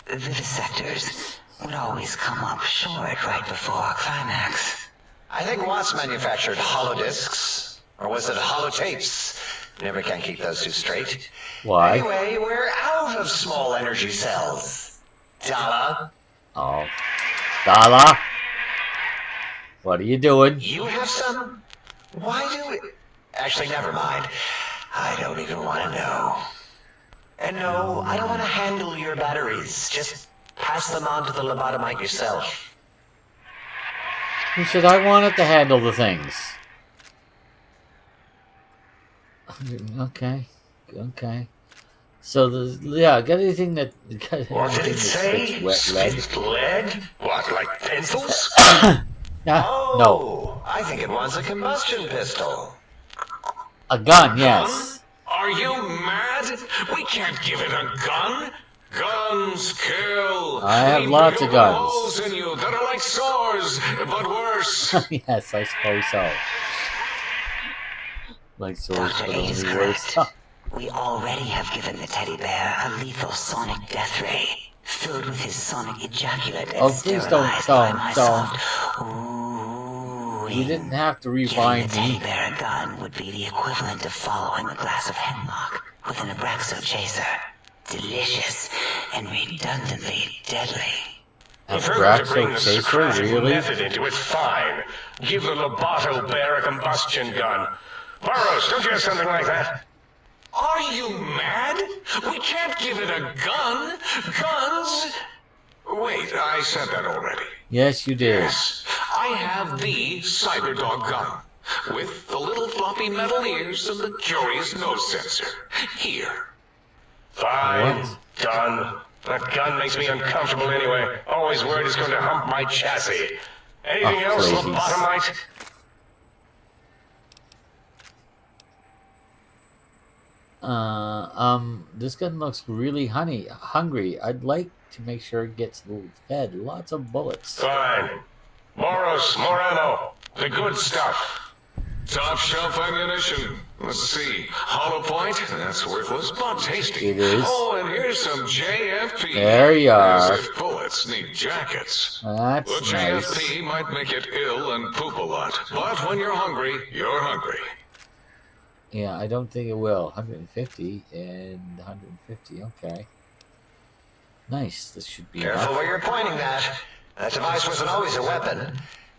vivisectors would always come up short right before climax. I think Watts manufactured holodiscs. Or was it holotapes? Never can keep those two straight. Why? Anyway, we're out of small energy cells. Dala, Oh, Dala, what are you doing? you have some? Why do we... Actually, never mind. I don't even want to know. And no, I don't want to handle your batteries. Just pass them on to the lobotomite yourself. Who said I wanted to handle the things? Okay. Okay. So got anything that What did it say? spits wet lead? Spit lead? What, like pencils? No. Oh, I think it wants a combustion pistol. A gun, yes. Are you mad? We can't give it a gun. Guns kill. I have Leave lots of open guns. holes in you that are like sores, but worse. Yes, I suppose so. Like swords, Dr. but A is only worse. correct. We already have given the teddy bear a lethal sonic death ray, filled with his sonic ejaculate and Oh, please don't, sterilized by don't, my don't. soft You didn't have to Giving the rewind teddy me. bear a gun would be the equivalent of following a glass of hemlock with an Abraxo chaser. Delicious and redundantly deadly. A If we're going to bring Braxo the chaser, Socratic really? method into it, fine. Give the Lobato bear a combustion gun. Burroughs, don't you have something like that? Are you mad? We can't give it a gun. Guns. Wait, I said that already. Yes, you did. Yes, I have the Cyberdog gun. With the little floppy metal ears and the curious nose sensor. Here. Fine. What? Done. That gun makes me uncomfortable anyway. Always worried it's going to hump my chassis. Anything Oh, else, please. Lobotomite? This gun looks really hungry. I'd like to make sure it gets fed lots of bullets. Fine. Moros, more ammo. The good stuff. Top shelf ammunition. Let's see. Hollow point. That's worthless, but tasty. It is. Oh, and here's some JFP. There you are. As if bullets need jackets. The That's nice. JFP might make it ill and poop a lot, but when you're hungry. Yeah, I don't think it will. 150 and 150. Okay. Nice. This should be Careful enough. where you're pointing that. That device wasn't always a weapon.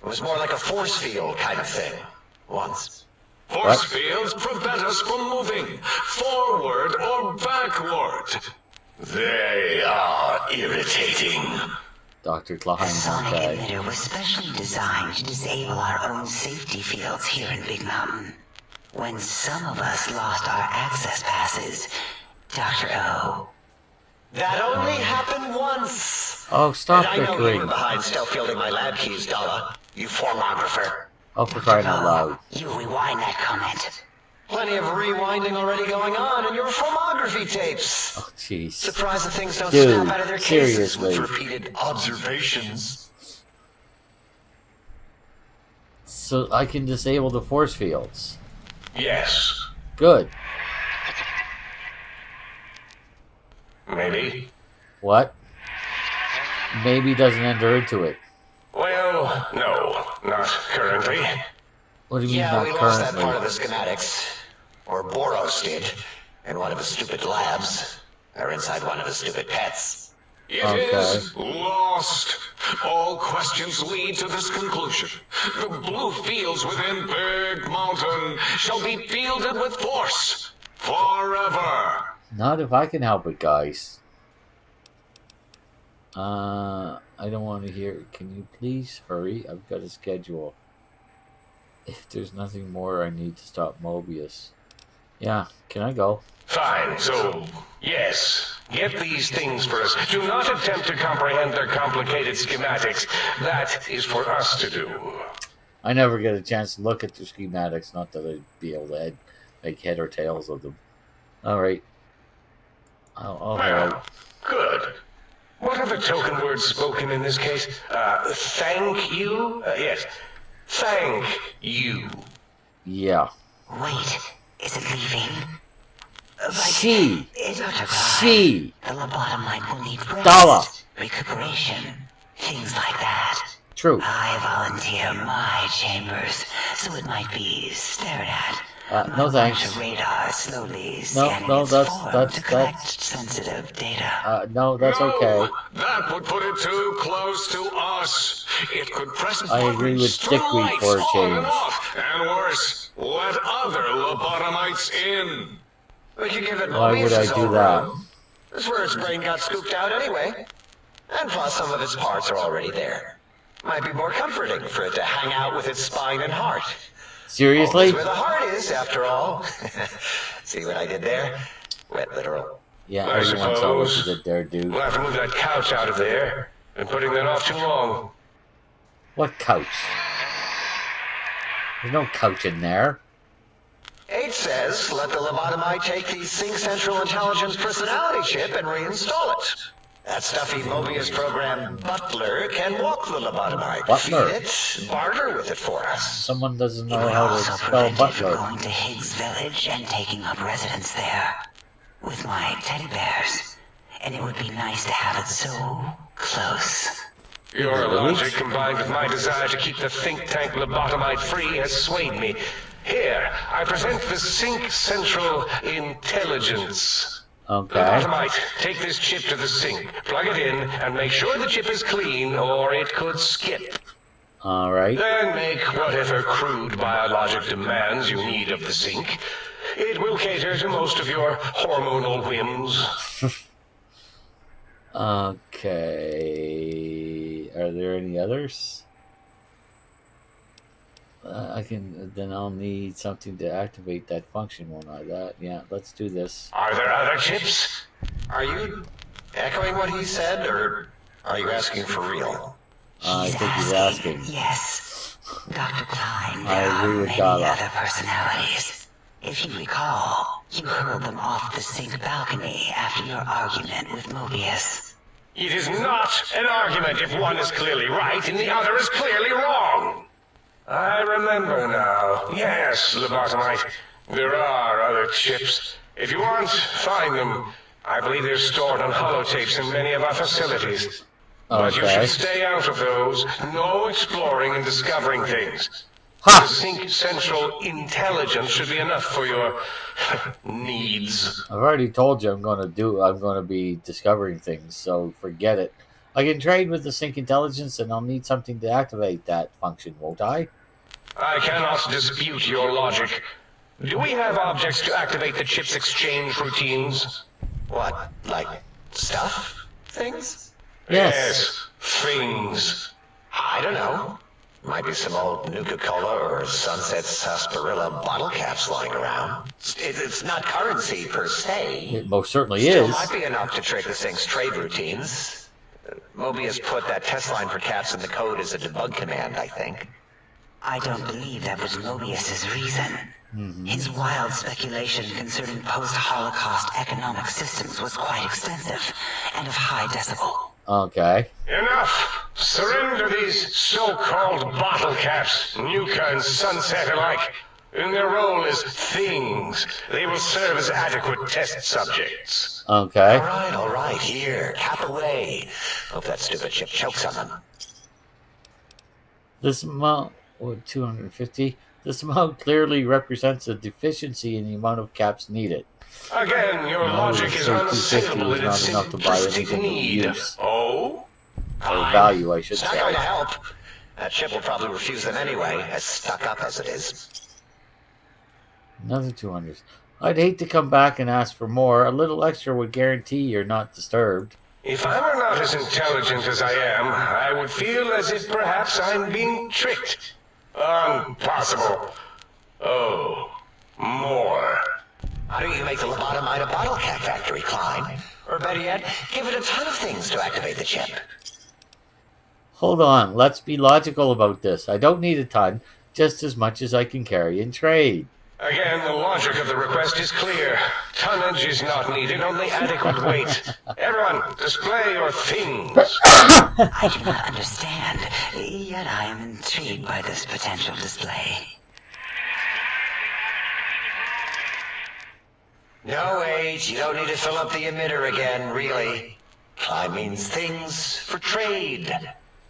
It was more like a force field kind of thing. Once. Force What? fields prevent us from moving forward or backward. They are irritating. Dr. Klein, The Sonic okay. Emitter was specially designed to disable our own safety fields here in Big Mountain. When some of us lost our access passes, Dr. O. That only happened once. Oh, stop And I know you were bickering. behind stealth fielding my lab keys, Dalla. You formographer. Oh, for crying out loud. You rewind that comment. Plenty of rewinding already going on in your filmography tapes. Oh, jeez. Surprised that things don't Dude, snap out of their cases seriously. with repeated observations. So I can disable the force fields. Yes. Good. Maybe. What? Maybe doesn't enter into it. Well, no. Not currently. What do you mean Yeah, not we lost that currently? part of the schematics. Or Boros did. In one of his stupid labs. Or inside one of his stupid pets. It Okay. is lost. All questions lead to this conclusion. The blue fields within Big Mountain shall be fielded with force forever. Not if I can help it, guys. I don't want to hear. Can you please hurry? I've got a schedule. If there's nothing more, I need to stop Mobius. Yeah, can I go? Fine, so, yes. Get these things for us. Do not attempt to comprehend their complicated schematics. That is for us to do. I never get a chance to look at the schematics, not that I'd be able to make head or tails of them. Alright. I'll help. Well, good. What are the token words spoken in this case? Thank you? Yes. Thank you. Yeah. Wait, is it leaving? She. Dr. She. The lobotomite will need rest, Dalla. recuperation, things like that. True. I volunteer my chambers, so it might be stared at. No My thanks. launch radar slowly No, scanning no, its that's- form that's- to collect that's- sensitive data. No, that's No, okay. that would put it too close to us. It could press I agree with buttons, turn Dickweed lights for a on change. and off, and worse, let other lobotomites in. We could give it Why would I Mobius's do own that? room. This is where its brain got scooped out anyway. And plus some of its parts are already there. Might be more comforting for it to hang out with its spine and heart. Seriously? Always where the heart is, after all. See what I did there? Wet literal. Yeah, I everyone saw what you suppose did there, dude. we'll have to move that couch out of there. Been putting that off too long. What couch? There's no couch in there. 8 says, let the lobotomite take the Sync Central Intelligence personality chip and reinstall it. That stuffy Mobius program Butler can walk the lobotomite, Butler? feed it, barter with it for us. Someone doesn't It know would how to also spell prevent it from butler. going to Higgs Village and taking up residence there with my teddy bears. And it would be nice to have it so close. Your logic combined with my desire to keep the think tank lobotomite free has swayed me. Here, I present the Sync Central Intelligence. Okay. Lobotomite, take this chip to the sink, plug it in, and make sure the chip is clean or it could skip. Alright. Then make whatever crude biologic demands you need of the sink. It will cater to most of your hormonal whims. Okay. Are there any others? Then I'll need something to activate that function, won't I? Yeah, let's do this. Are there other chips? Are you echoing what he said, or are you asking for real? I think he's asking. Yes. Dr. Klein, I there agree are with many Gala. other personalities. If you recall, you hurled them off the sink balcony after your argument with Mobius. It is not an argument if one is clearly right and the other is clearly wrong. I remember now. Yes, lobotomite. There are other chips. If you want, find them. I believe they're stored on holotapes in many of our facilities. But you Okay. should stay out of those. No exploring and discovering things. Ha! The Sync Central Intelligence should be enough for your needs. I've already told you I'm gonna be discovering things, so forget it. I can trade with the Sync Intelligence and I'll need something to activate that function, won't I? I cannot dispute your logic. Do we have objects to activate the chip's exchange routines? What, like stuff? Things? Yes. Things. I don't know. Might be some old Nuka-Cola or Sunset Sarsaparilla bottle caps lying around. It's not currency per se. It most certainly Still is. might be enough to trick the Sync's trade routines. Mobius put that test line for caps in the code as a debug command, I think. I don't believe that was Mobius's reason. His wild speculation concerning post-Holocaust economic systems was quite extensive and of high decibel. Okay. Enough! Surrender these so-called bottle caps, Nuka and Sunset alike. In their role as things, they will serve as adequate test subjects. Okay. All right, here, cap away. Hope that stupid chip chokes on them. This amount, 250. This amount clearly represents a deficiency in the amount of caps needed. Again, your No, logic is so 250 unassailable is in not its enough to buy simplistic anything of need. use. Oh? Or value, I should It's not say. going to help. That chip will probably refuse them anyway, as stuck up as it is. Another 200. I'd hate to come back and ask for more. A little extra would guarantee you're not disturbed. If I were not as intelligent as I am, I would feel as if perhaps I'm being tricked. Impossible. Oh, more. How do you make the lobotomite a bottle cap factory, Klein? Or better yet, give it a ton of things to activate the chip. Hold on, let's be logical about this. I don't need a ton, just as much as I can carry in trade. Again, the logic of the request is clear. Tonnage is not needed, only adequate weight. Everyone, display your things. I do not understand, yet I am intrigued by this potential display. No, wait, you don't need to fill up the emitter again, really. Klein means things for trade.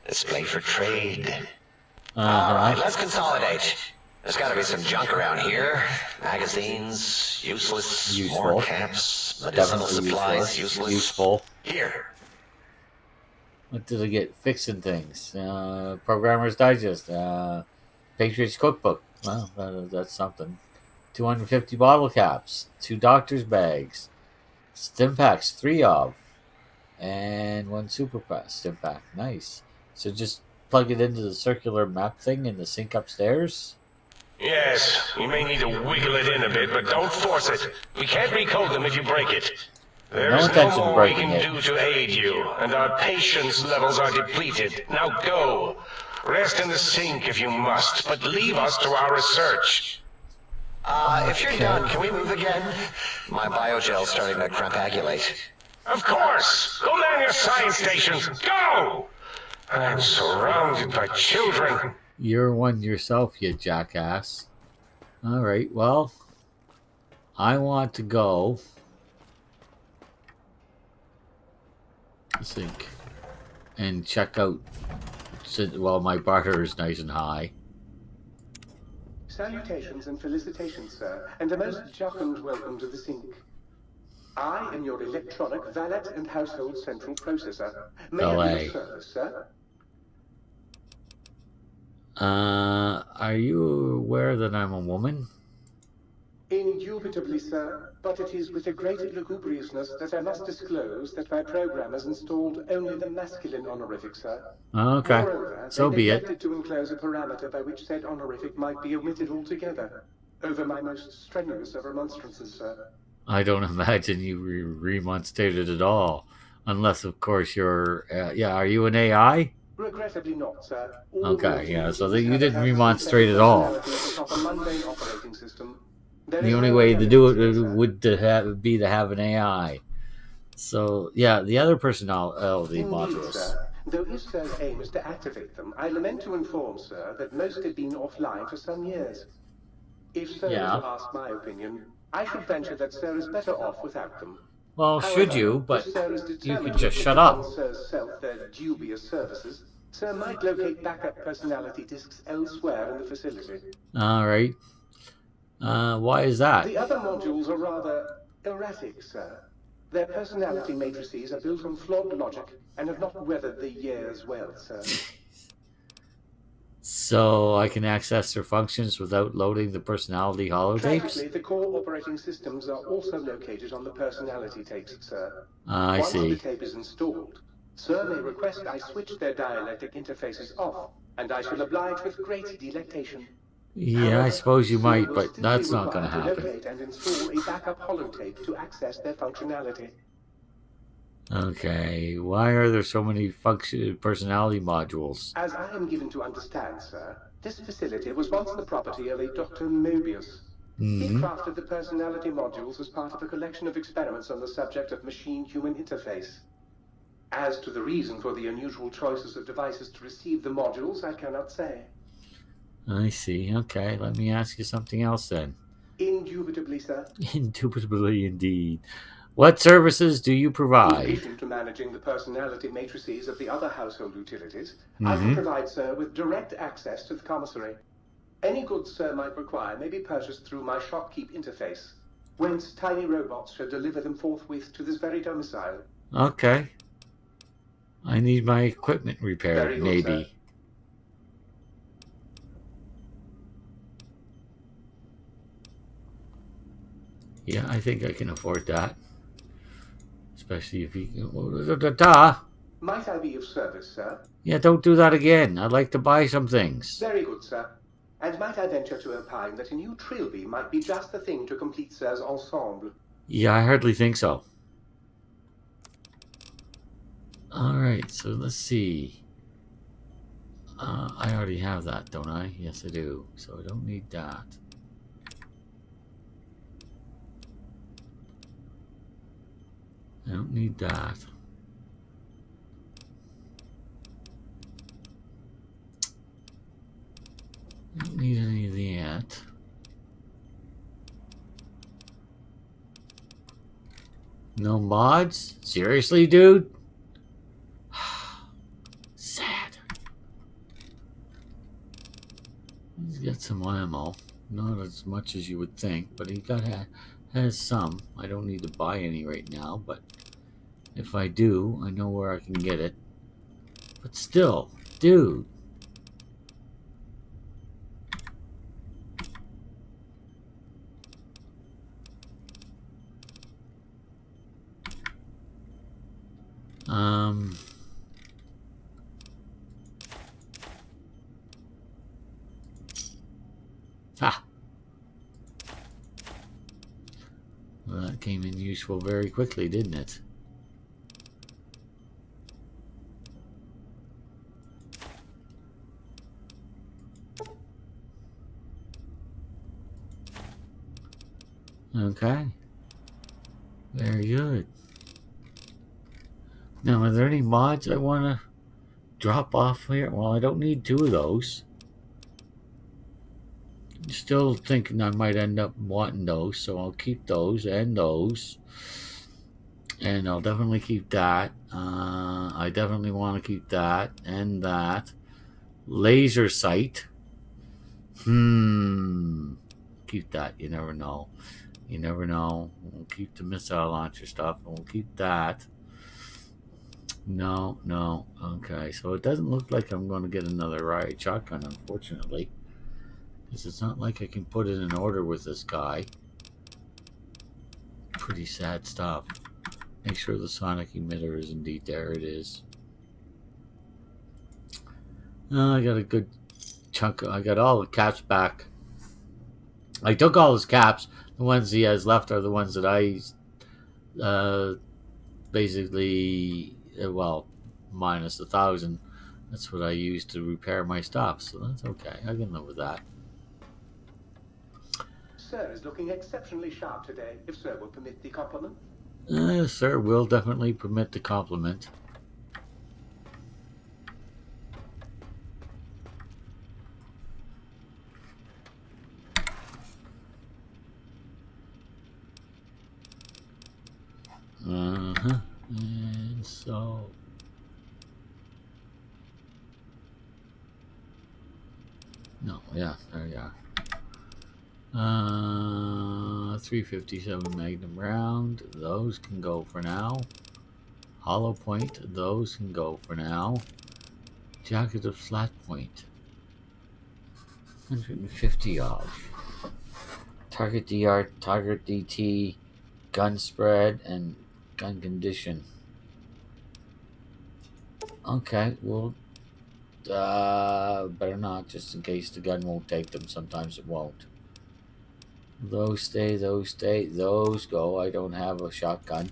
Display for trade. Alright, let's consolidate. There's gotta be some junk around here. Magazines, useless, Useful. more caps, medicinal Definitely supplies, useful. useless. Useful. Here. What did I get? Fixing things. Programmer's Digest. Patriot's Cookbook. Well, that's something. 250 bottle caps. 2 doctor's bags. Stim packs, 3 of. And 1 super pack. Stim pack. Nice. So just plug it into the circular map thing in the sink upstairs. Yes, you may need to wiggle it in a bit, but don't force it. We can't recode them if you break it. There No is intention no of more we breaking can it. do to aid you, and our patience levels are depleted. Now go. Rest in the sink if you must, but leave us to our research. If you're done, can we move again? My biogel's starting to crampagulate. Of course! Go man your science stations! Go! I'm surrounded by children. You're one yourself, you jackass. Alright, well, I want to go. Let's think. And check out. Well, my barter is nice and high. Salutations and felicitations, sir, and a most jocund welcome to the sink. I am your electronic valet and household central processor. May I be of service, sir? Are you aware that I'm a woman? Indubitably, sir, but it is with a great lugubriousness that I must disclose that my program has installed only the masculine honorific, sir. Okay, Moreover, so they be it. neglected to enclose a parameter by which said honorific might be omitted altogether. Over my most strenuous of remonstrances, sir. I don't imagine you remonstrated at all. Unless, of course, you're... yeah, are you an AI? Regrettably not, sir. Okay, yeah, so that you didn't remonstrate at all. The only way to do it would be to have an AI. So, yeah, the other personality modules. Sir. Though if Sir's aim is to activate them, I lament to inform, sir, that most have been offline for some years. If Sir Yeah. is to ask my opinion, I should venture that Sir is better off without them. Well, However, should you, but if Sir is you determined could to just put shut upon up. Sir's self their dubious services, Sir might locate backup personality disks elsewhere in the facility. All right. Why is that? The other modules are rather erratic, sir. Their personality matrices are built on flawed logic and have not weathered the years well, sir. So I can access their functions without loading the personality holotapes? Tragically, the core operating systems are also located on the personality tapes, sir. I Once see. the tape is installed, Sir may request I switch their dialectic interfaces off, and I shall oblige with great delectation. Yeah, However, I suppose you Sir might, will but still that's be not going to required happen. locate and install a backup holotape to access their functionality. Okay, why are there so many personality modules? As I am given to understand, sir, this facility was once the property of a Dr. Mobius. He crafted the personality modules as part of a collection of experiments on the subject of machine-human interface. As to the reason for the unusual choices of devices to receive the modules, I cannot say. I see. Okay, let me ask you something else then. Indubitably, sir. Indubitably indeed. What services do you In provide? addition to managing the personality matrices of the other household utilities, I can provide, sir, with direct access to the commissary. Any goods Sir might require may be purchased through my shopkeep interface, whence tiny robots shall deliver them forthwith to this very domicile. Okay. I need my equipment Very repaired, good, maybe. sir. Yeah, I think I can afford that. Especially if you... Might I be of service, sir? Yeah, don't do that again. I'd like to buy some things. Very good, sir. And might I venture to opine that a new trilby might be just the thing to complete Sir's ensemble? Yeah, I hardly think so. Alright, so let's see. I already have that, don't I? Yes, I do. So I don't need that. I don't need that. I don't need any of that. No mods? Seriously, dude? Sad. He's got some ammo. Not as much as you would think, but he has some. I don't need to buy any right now, but if I do, I know where I can get it. But still, dude. Ha! Well, that came in useful very quickly, didn't it? Okay. Very good. Now, are there any mods I want to drop off here? Well, I don't need 2 of those. Still thinking I might end up wanting those, so I'll keep those and those. And I'll definitely keep that. I definitely want to keep that and that. Laser sight. Keep that. You never know. You never know. We'll keep the missile launcher stuff, and we'll keep that. No. Okay, so it doesn't look like I'm going to get another riot shotgun, unfortunately. Because it's not like I can put it in order with this guy. Pretty sad stuff. Make sure the Sonic Emitter is indeed there. It is. I got a good chunk. I got all the caps back. I took all his caps. The ones he has left are the ones that I basically, well, minus 1,000. That's what I used to repair my stuff. So that's okay. I can live with that. Sir is looking exceptionally sharp today, if sir will permit the compliment. Sir will definitely permit the compliment. And so... No, yeah, there you are. 357 Magnum round. Those can go for now. Hollow point. Those can go for now. Jacket of flat point. 150 off. Target DR, target DT, gun spread, and gun condition. Okay, well, better not, just in case the gun won't take them. Sometimes it won't. Those stay, those stay, those go. I don't have a shotgun.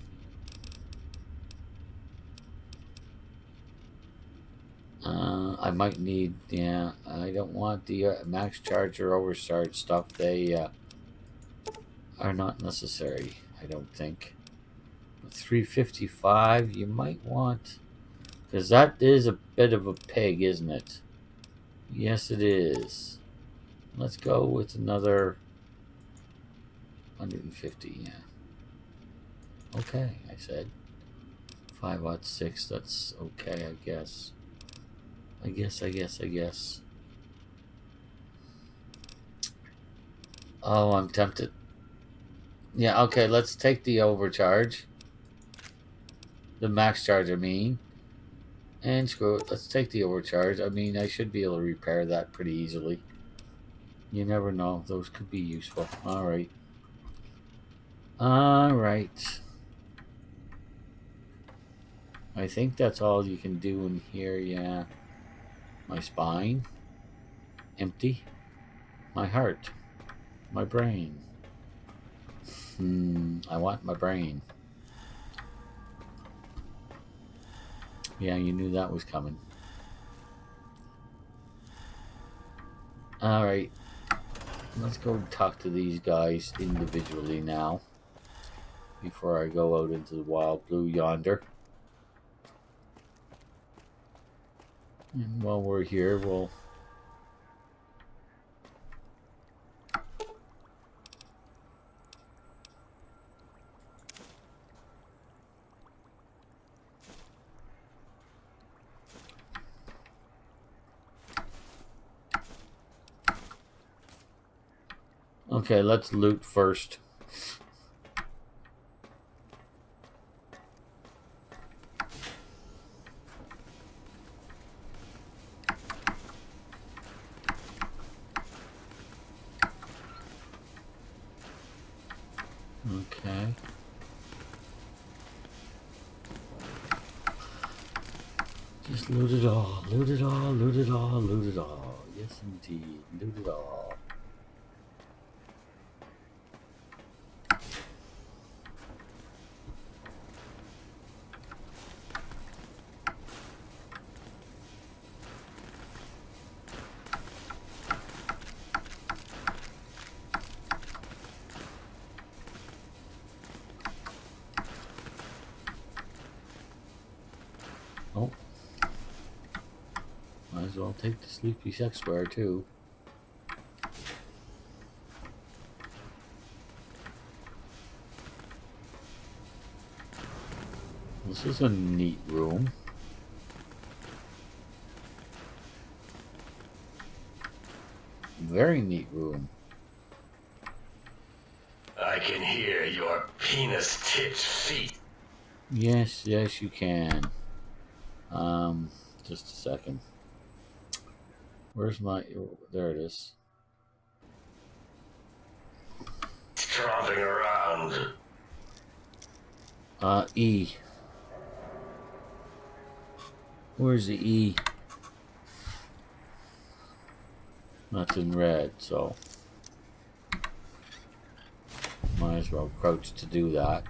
I might need, yeah, I don't want the max charge or overcharge stuff. They are not necessary, I don't think. 355, you might want, because that is a bit of a pig, isn't it? Yes, it is. Let's go with another 150, yeah. Okay, I said. 5/6, that's okay, I guess. I guess. Oh, I'm tempted. Yeah, okay, let's take the overcharge. The max charge, I mean. And screw it, let's take the overcharge. I mean, I should be able to repair that pretty easily. You never know, those could be useful. Alright. Alright. I think that's all you can do in here, yeah. My spine. Empty. My heart. My brain. I want my brain. Yeah, you knew that was coming. Alright. Let's go talk to these guys individually now. Before I go out into the wild blue yonder. And while we're here, we'll... Okay, let's loot first. Okay. Just loot it all, loot it all, loot it all, loot it all. Yes, indeed, loot it all. as well take the sleepy sex square too. This is a neat room. Very neat room. I can hear your penis-tipped feet. Yes, yes, you can. Just a second. Where's my... There it is. Tromping around. E. Where's the E? That's in red, so... Might as well crouch to do that.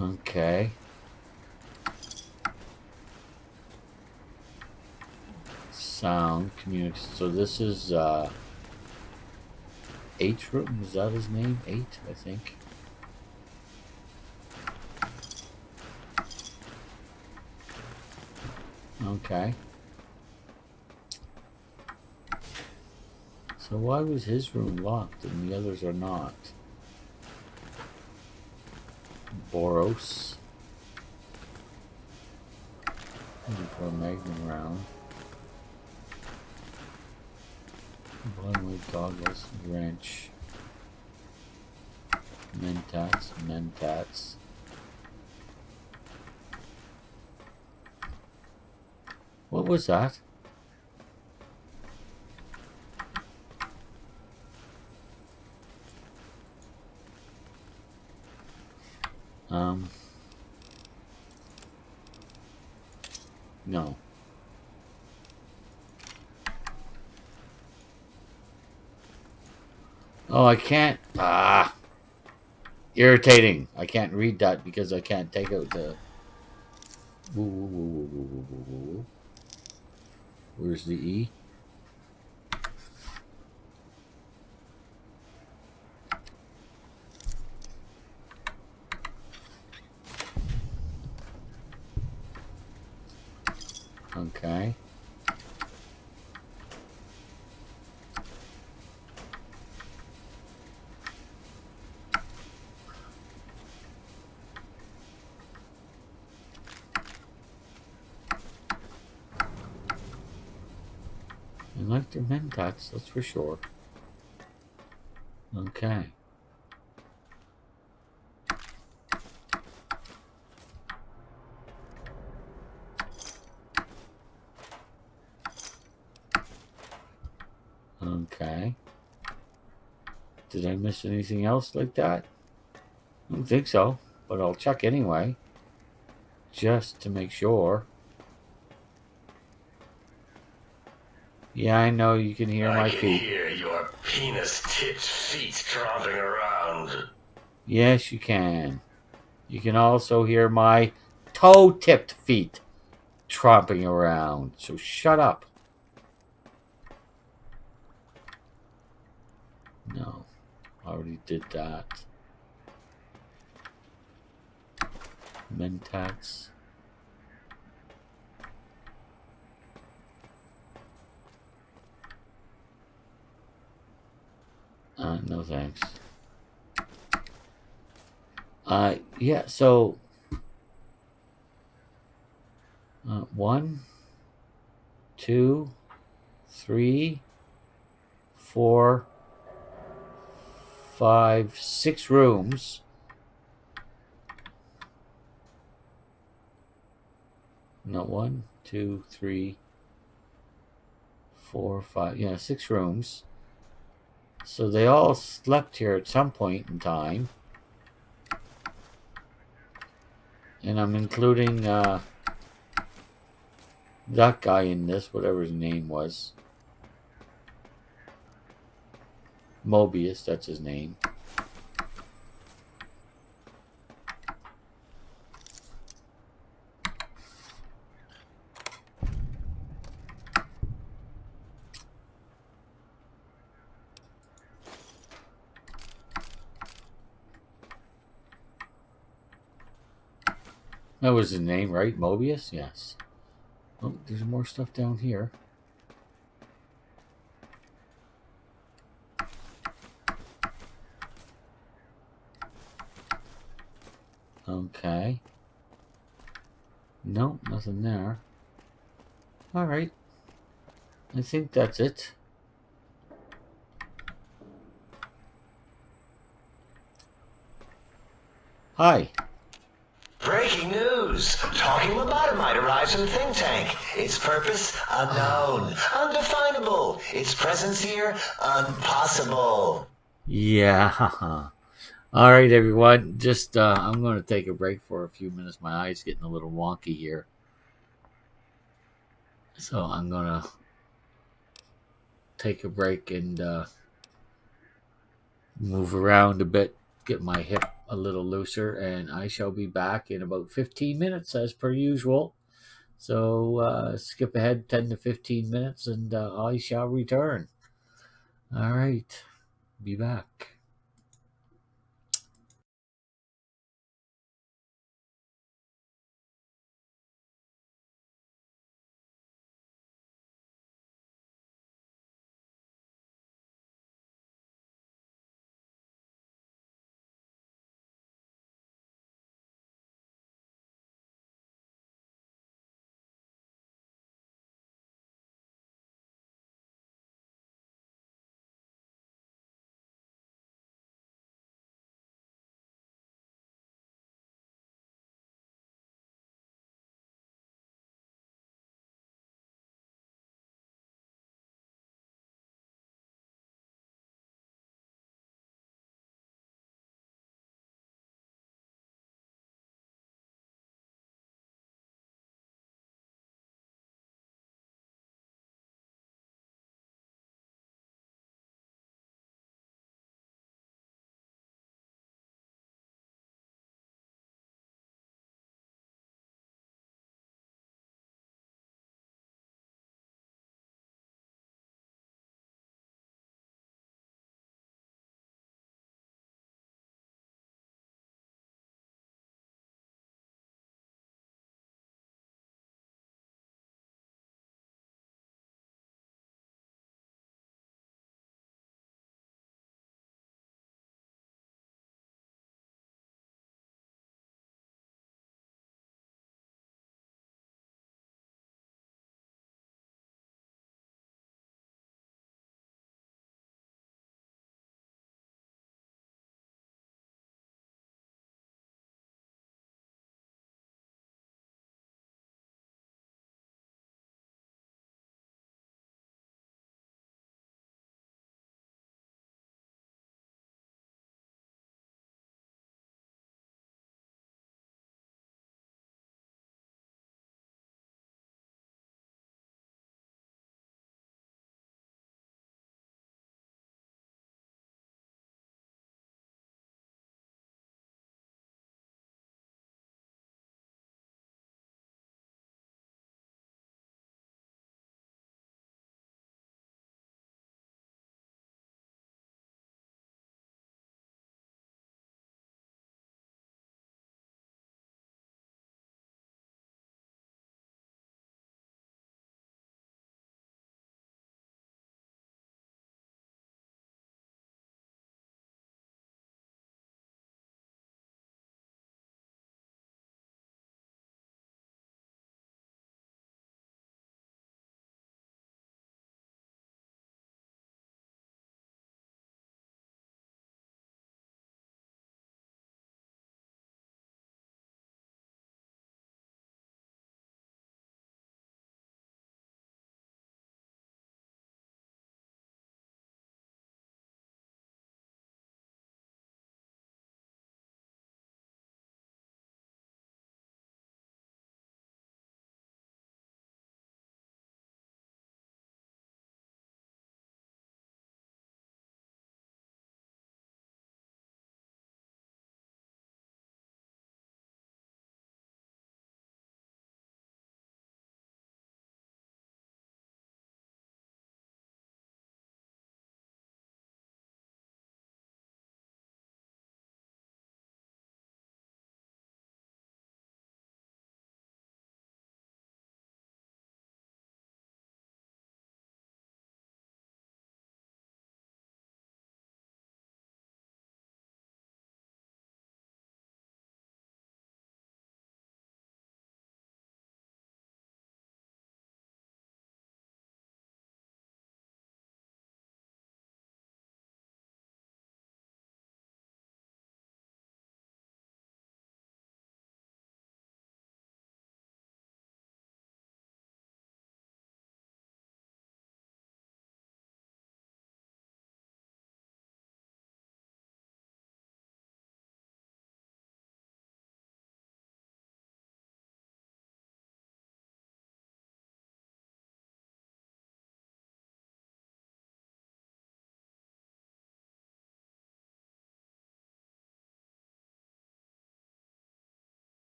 Okay. Sound communication. So this is 8's room. Is that his name? 8, I think. Okay. So why was his room locked and the others are not? Boros. Looking for a magnum round. One-way goggles, wrench. Mentats, mentats. What was that? No. Oh, I can't. Irritating. I can't read that because I can't take out the... Where's the E? Okay. I like their mentats, that's for sure. Okay. Okay. Did I miss anything else like that? I don't think so, but I'll check anyway. Just to make sure. Yeah, I know you can hear my feet. I can hear your penis-tipped feet tromping around. Yes, you can. You can also hear my toe-tipped feet tromping around. So shut up. No, I already did that. Mentats. No thanks. Yeah, so 1, 2, 3, 4, 5, 6 rooms. No, 1, 2, 3, 4, 5. Yeah, 6 rooms. So they all slept here at some point in time. And I'm including that guy in this, whatever his name was. Mobius, that's his name. That was his name, right? Mobius? Yes. Oh, there's more stuff down here. Okay. Nope, nothing there. Alright. I think that's it. Hi. Breaking news! Talking lobotomite arrives from think tank. Its purpose unknown, undefinable. Its presence here impossible. Yeah. Alright, everyone. Just, I'm going to take a break for a few minutes. My eye's getting a little wonky here. So I'm going to take a break and move around a bit, get my hip a little looser, and I shall be back in about 15 minutes as per usual. So skip ahead 10 to 15 minutes and I shall return. All right, be back.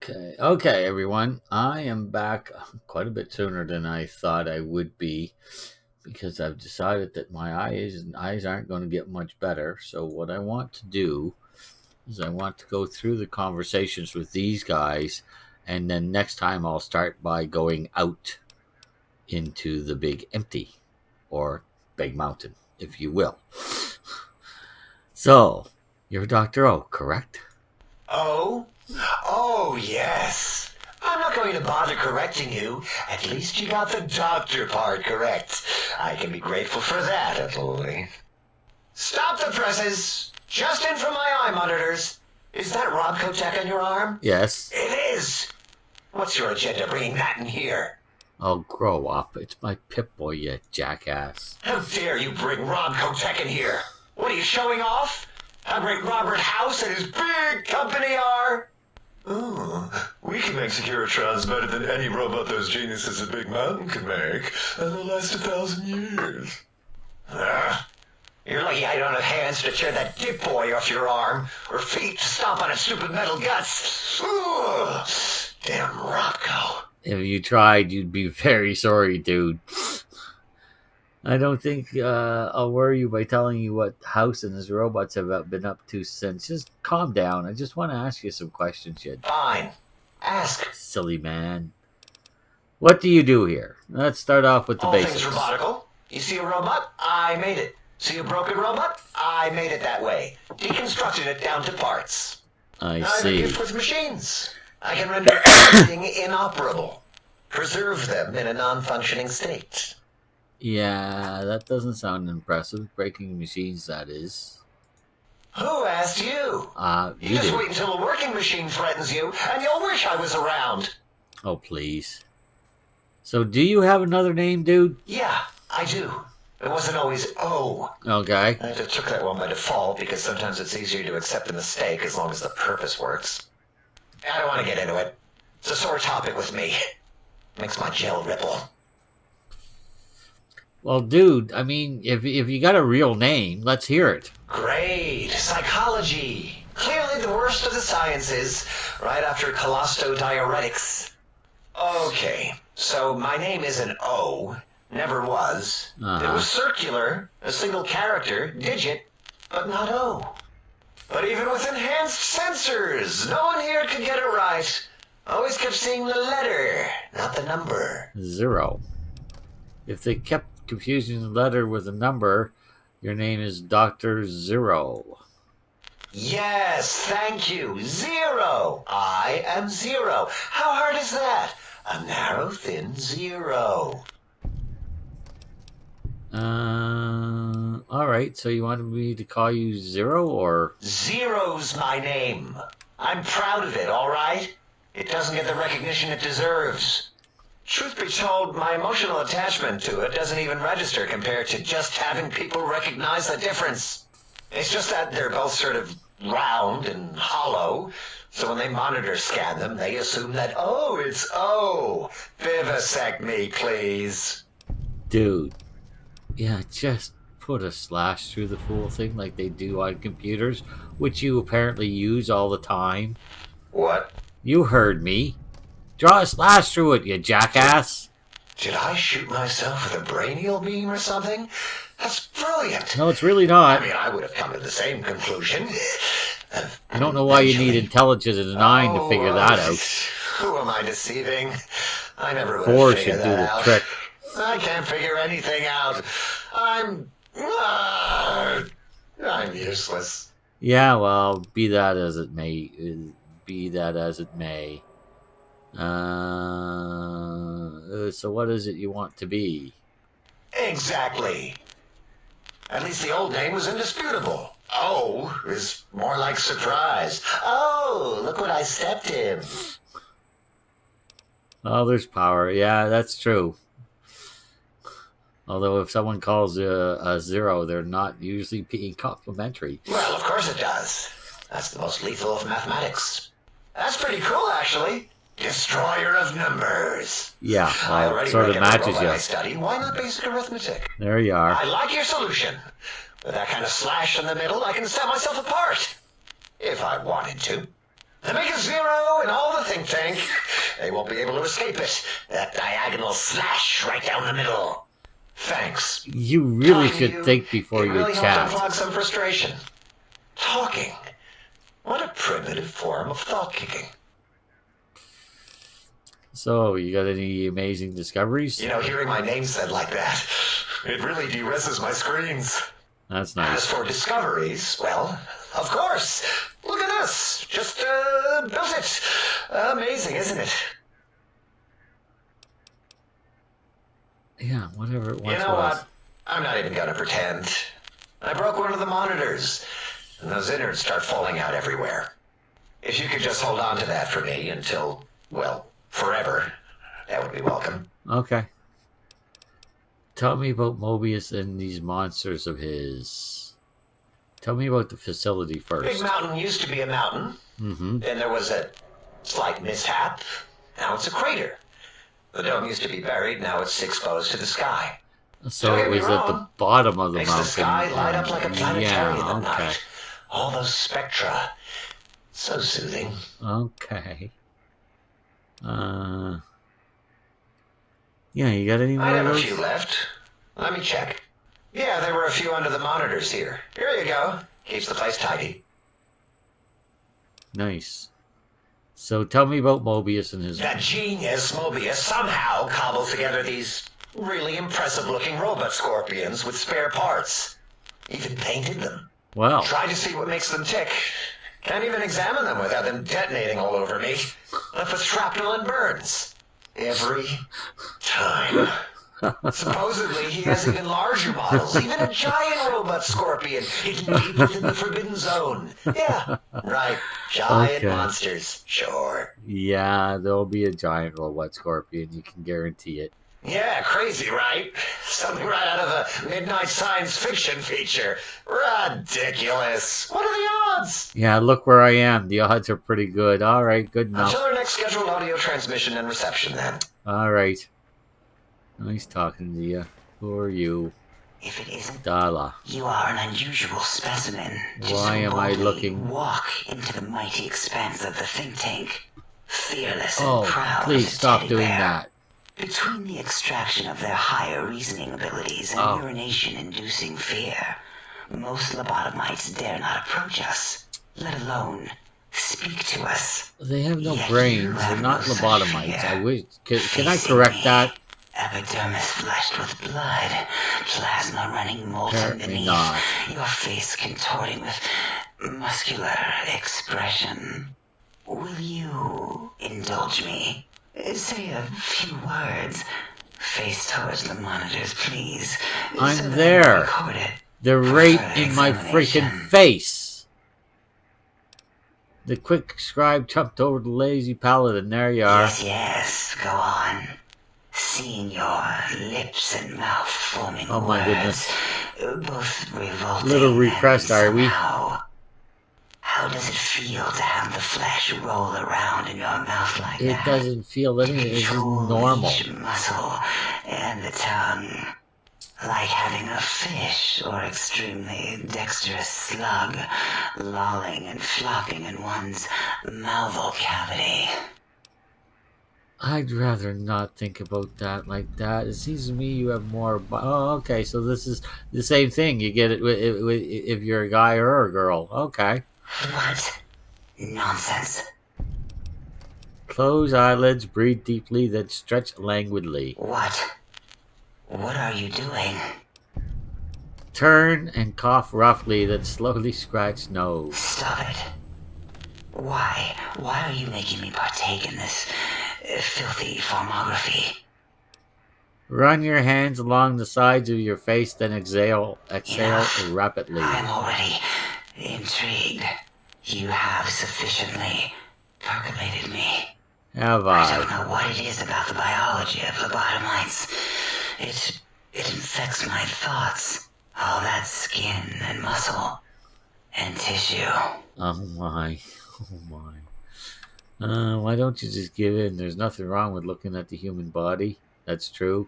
Okay, everyone. I am back quite a bit sooner than I thought I would be because I've decided that my eyes aren't going to get much better. So what I want to do is I want to go through the conversations with these guys, and then next time I'll start by going out into the big empty or big mountain, if you will. So, you're Dr. O, correct? Oh? Oh, yes. I'm not going to bother correcting you. At least you got the doctor part correct. I can be grateful for that, at least. Stop the presses. Just in from my eye monitors. Is that Robco Tech on your arm? Yes. It is. What's your agenda bringing that in here? Oh, grow up. It's my Pip-Boy, you jackass. How dare you bring Robco Tech in here? What are you showing off? How great Robert House and his big company are? Ooh, we can make Securitrons better than any robot those geniuses at Big Mountain can make, and they'll last 1,000 years. You're lucky I don't have hands to tear that dip boy off your arm, or feet to stomp on his stupid metal guts. Ooh, damn Robco. If you tried, you'd be very sorry, dude. I don't think I'll worry you by telling you what House and his robots have been up to since. Just calm down. I just want to ask you some questions, you Fine. Ask. silly man. What do you do here? Let's start off with the All basics. things robotical. You see a robot? I made it. See a broken robot? I made it that way. Deconstructed it down to parts. I I have a see. gift with machines. I can render everything inoperable. Preserve them in a non-functioning state. Yeah, that doesn't sound impressive. Breaking machines, that is. Who asked you? You You just did. wait until a working machine threatens you, and you'll wish I was around. Oh, please. So, do you have another name, dude? Yeah, I do. It wasn't always O. Okay. I just took that one by default because sometimes it's easier to accept a mistake as long as the purpose works. I don't want to get into it. It's a sore topic with me. Makes my gel ripple. Well, dude, I mean, if you got a real name, let's hear it. Great. Psychology. Clearly the worst of the sciences, right after collostodiuretics. Okay, so my name is an O. Never was. It was circular, a single character, digit, but not O. But even with enhanced sensors, no one here could get it right. Always kept seeing the letter, not the number. 0. If they kept confusing the letter with a number, your name is Dr. Zero. Yes, thank you. 0. I am 0. How hard is that? A narrow, thin 0. Alright, so you wanted me to call you Zero, or? Zero's my name. I'm proud of it, all right? It doesn't get the recognition it deserves. Truth be told, my emotional attachment to it doesn't even register compared to just having people recognize the difference. It's just that they're both sort of round and hollow, so when they monitor scan them, they assume that, oh, it's O. Vivisect me, please. Dude. Yeah, just put a slash through the full thing like they do on computers, which you apparently use all the time. What? You heard me. Draw a slash through it, you jackass. Did I shoot myself with a brainial beam or something? That's brilliant. No, it's really not. I mean, I would have come to the same conclusion. I don't know why you need intelligence as a 9 to figure that out. Who am I deceiving? I never would 4 have should figured do that the out. trick. I can't figure anything out. I'm useless. Yeah, well, be that as it may. Be that as it may. So what is it you want to be? Exactly. At least the old name was indisputable. O is more like surprise. Oh, look what I stepped in. Oh, there's power. Yeah, that's true. Although if someone calls a 0, they're not usually being complimentary. Well, of course it does. That's the most lethal of mathematics. That's pretty cool, actually. Destroyer of numbers. Yeah, I well, already it sort of reckon the matches robot I you. study. Why not basic arithmetic? There you are. I like your solution. With that kind of slash in the middle, I can set myself apart. If I wanted to. And make a zero in all the think tank. They won't be able to escape it. That diagonal slash right down the middle. Thanks. You really Talking to should you, think before it you really chat. helped unplug some frustration. Talking. What a primitive form of thought kicking. So, you got any amazing discoveries? You know, hearing my name said like that, it really de-resses my screens. That's As nice. for discoveries, well, of course. Look at this. Just built it. Amazing, isn't it? Yeah, whatever it You once know was. what? I'm not even gonna pretend. I broke one of the monitors, and those innards start falling out everywhere. If you could just hold on to that for me until, well, forever, that would be welcome. Okay. Tell me about Mobius and these monsters of his. Tell me about the facility Big first. Mountain used to be a mountain. Mm-hmm. Then there was a slight mishap. Now it's a crater. The dome used to be buried, now it's exposed to the sky. So Don't it get me was at the wrong. bottom of the Makes mountain. the sky light up like a planetarium Yeah, at okay. night. All those spectra. So soothing. Okay. Yeah, you got any more I of have a those? few left. Let me check. Yeah, there were a few under the monitors here. Here you go. Keeps the place tidy. Nice. So tell me about Mobius and his... That genius Mobius somehow cobbled together these really impressive-looking robot scorpions with spare parts. Even painted them. Wow. Tried to see what makes them tick. Can't even examine them without them detonating all over me. Left with shrapnel and burns. Every time. Supposedly, he has even larger models, even a giant robot scorpion hidden deep within the Forbidden Zone. Yeah, right. Giant Okay. monsters, sure. Yeah, there'll be a giant robot scorpion. You can guarantee it. Yeah, crazy, right? Something right out of a midnight science fiction feature. Ridiculous. What are the odds? Yeah, look where I am. The odds are pretty good. All right, good enough. Until our next scheduled audio transmission and reception, then. All right. Nice talking to you. Who are you? If it isn't, Dala. you are an unusual specimen. To Why so am I boldly looking- Walk into the mighty expanse of the think tank, fearless Oh, and proud. please as a stop teddy doing bear. that. Between the extraction of their higher reasoning abilities and Oh. urination-inducing fear, most lobotomites dare not approach us, let alone speak to us. They have no Yet brains. you They're have not no such lobotomites. fear. I wish. Can I Facing correct me, that? Epidermis flushed with blood, plasma running molten Apparently beneath, not. your face contorting with muscular expression. Will you indulge me? Say a few words. Face towards the monitors, please. I'm so that I there. can record it. They're For right further in my freaking examination. face. The quick scribe jumped over the lazy paladin. There you are. Yes, go on. Seeing your lips and mouth forming Oh my words, both revolting Little repressed, and are we? somehow. How does it feel to have the flesh roll around in your mouth like It that? doesn't feel anything. It's just Control normal. each muscle and the tongue, like having a fish or extremely dexterous slug lolling and flopping in one's mouthal cavity. I'd rather not think about that like that. It seems to me you have more. Oh, okay. So this is the same thing. You get it if you're a guy or a girl. Okay. What nonsense. Close eyelids, breathe deeply, then stretch languidly. What are you doing? Turn and cough roughly, then slowly scratch nose. Stop it. Why are you making me partake in this filthy formography? Run your hands along the sides of your face, then exhale Enough. rapidly. I'm already intrigued. You have sufficiently percolated me. Have I don't I? know what it is about the biology of lobotomites. It infects my thoughts. All that skin and muscle and tissue. Oh my. Oh my. Why don't you just give in? There's nothing wrong with looking at the human body. That's true.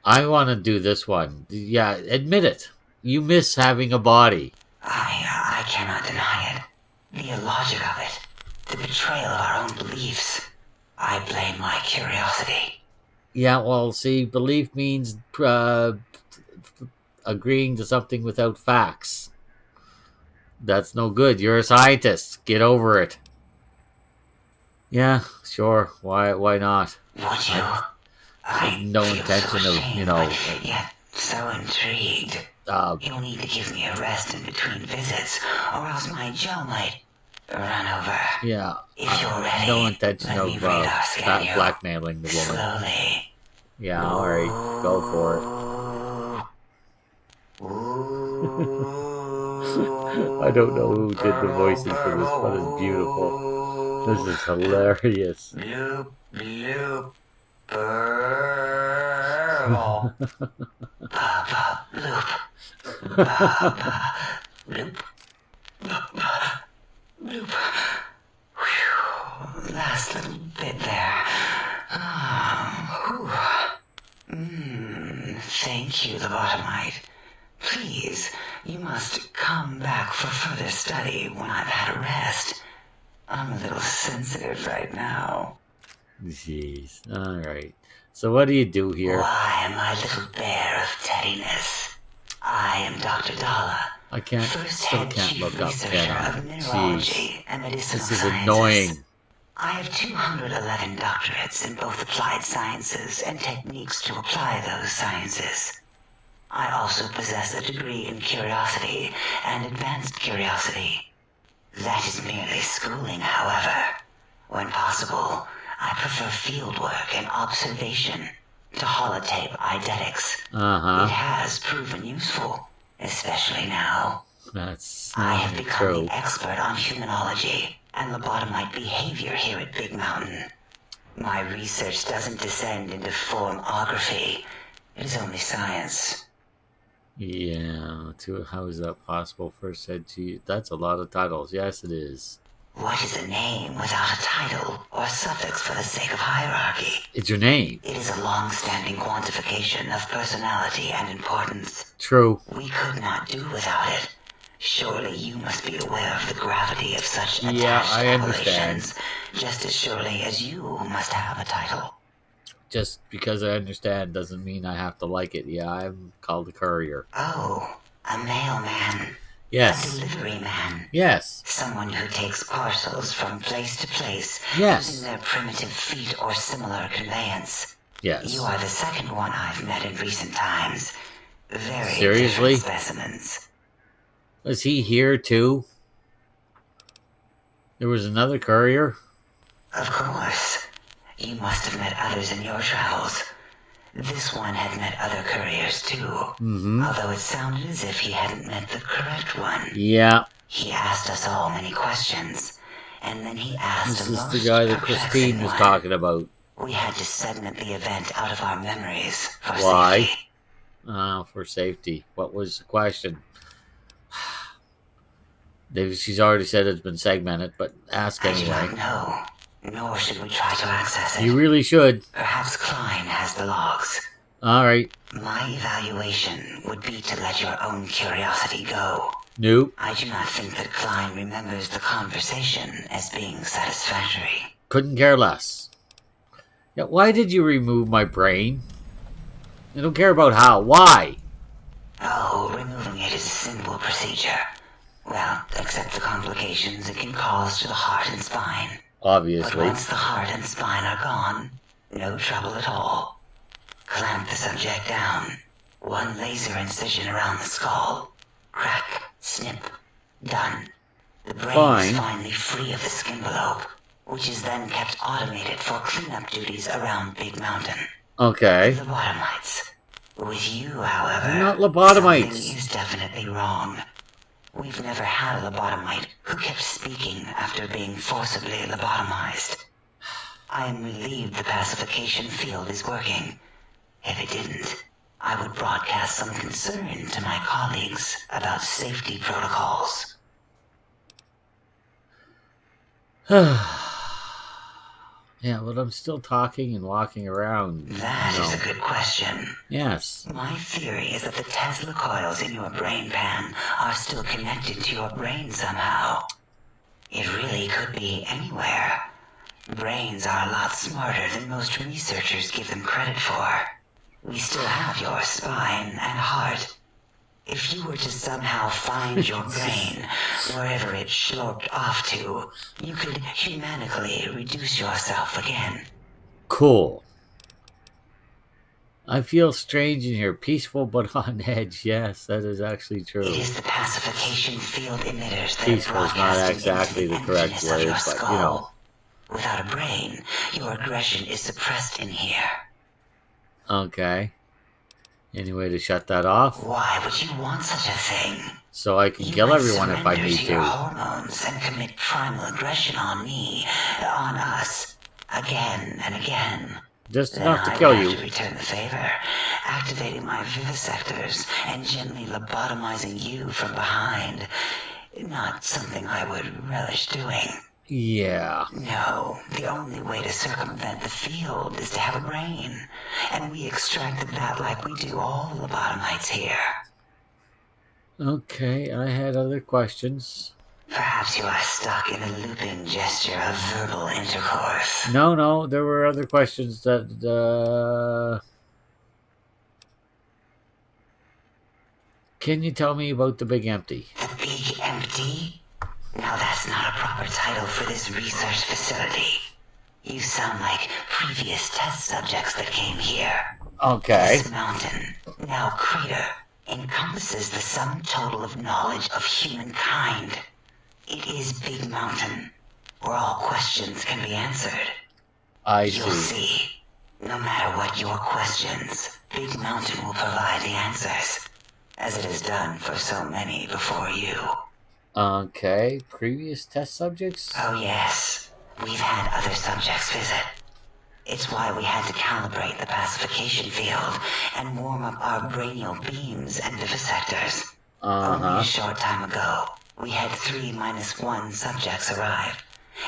I want to do this one. Yeah, admit it. You miss having a body. I cannot deny it. The illogic of it. The betrayal of our own beliefs. I blame my curiosity. Yeah, well, see, belief means agreeing to something without facts. That's no good. You're a scientist. Get over it. Yeah, sure. Why not? Would you? I No feel intention so of, ashamed, but yet so intrigued. You'll need to give me a rest in between visits, or else my jaw might run over. Yeah. If you're ready, No intention let me of radar scan you. blackmailing the woman. Slowly. Yeah, alright. Go for it. I don't know who did the voices for this, but it's beautiful. This is hilarious. Bloop, bloop, burble. Ba-ba, bloop. Ba-ba, bloop. Ba-ba, bloop. Whew. Last little bit there. Thank you, lobotomite. Please, you must come back for further study when I've had a rest. I'm a little sensitive right now. Jeez. Alright. So what do you do here? Why, my little bear of teddiness. I am Dr. Dalla. I still can't look up, can I? Of mineralogy Jeez. and medicinal This is sciences. annoying. I have 211 doctorates in both applied sciences and techniques to apply those sciences. I also possess a degree in curiosity and advanced curiosity. That is merely schooling, however. When possible, I prefer fieldwork and observation to holotape eidetics. It has proven useful, especially now. That's I have become true. the expert on humanology and lobotomite behavior here at Big Mountain. My research doesn't descend into formography. It is only science. Yeah, how is that possible? First said to you. That's a lot of titles. Yes, it is. What is a name without a title or suffix for the sake of hierarchy? It's your name. It is a long-standing quantification of personality and importance. True. We could not do without it. Surely you must be aware of the gravity of such attached I understand. appellations, just as surely as you must have a title. Just because I understand doesn't mean I have to like it. Yeah, I'm called a courier. Oh, a mailman. Yes. A delivery man. Yes. Someone who takes parcels from place to place Yes. using their primitive feet or similar conveyance. Yes. You are the second one I've met in recent times. Very Seriously? different specimens. Was he here too? There was another courier? Of course. You must have met others in your travels. This one had met other couriers too. Although it sounded as if he hadn't met the correct one. Yeah. He asked us all many questions. And then he asked This a is most the guy that perplexing Christine was one. talking about. We had to segment the event out of our memories for Why? safety. For safety. What was the question? She's already said it's been segmented, but ask I do anyway. not know, nor should we try to access it. You really should. Perhaps Klein has the logs. Alright. My evaluation would be to let your own curiosity go. Nope. I do not think that Klein remembers the conversation as being satisfactory. Couldn't care less. Yeah, why did you remove my brain? I don't care about how. Why? Oh, removing it is a simple procedure. Well, except the complications it can cause to the heart and spine. But Obviously. once the heart and spine are gone, no trouble at all. Clamp the subject down. One laser incision around the skull. Crack, snip, done. The brain Fine. is finally free of the skimbelope, which is then kept automated for cleanup duties around Big Mountain. Okay. Lobotomites. With you, however, They're not lobotomites. something is definitely wrong. We've never had a lobotomite who kept speaking after being forcibly lobotomized. I am relieved the pacification field is working. If it didn't, I would broadcast some concern to my colleagues about safety protocols. Yeah, but I'm still talking and walking around. That is a good question. Yes. My theory is that the Tesla coils in your brain pan are still connected to your brain somehow. It really could be anywhere. Brains are a lot smarter than most researchers give them credit for. We still have your spine and heart. If you were to somehow find your brain, wherever it sloped off to, you could humanically reduce yourself again. Cool. I feel strange in here, peaceful but on edge. Yes, that is actually true. It is the pacification field emitters that Peaceful are is not broadcasting exactly into the the correct emptiness of word, your but skull. you know. Without a brain, your aggression is suppressed in here. Okay. Any way to shut that off? Why would you want such a thing? So I can You kill might everyone if I surrender need to your to. hormones and commit primal aggression on me, on us, again and again. Just Then enough to I'd kill have you. to return the favor, activating my vivisectors and gently lobotomizing you from behind. Not something I would relish doing. Yeah. No, the only way to circumvent the field is to have a brain, and we extracted that like we do all lobotomites here. Okay, I had other questions. Perhaps you are stuck in a looping gesture of verbal intercourse. No, there were other questions that, Can you tell me about the Big Empty? The Big Empty? Now that's not a proper title for this research facility. You sound like previous test subjects that came here. Okay. This mountain, now crater, encompasses the sum total of knowledge of humankind. It is Big Mountain, where all questions can be answered. I You'll see. see. No matter what your questions, Big Mountain will provide the answers, as it has done for so many before you. Okay, previous test subjects? Oh yes, we've had other subjects visit. It's why we had to calibrate the pacification field and warm up our brainial beams and vivisectors. Only a short time ago, we had 3-1 subjects arrive,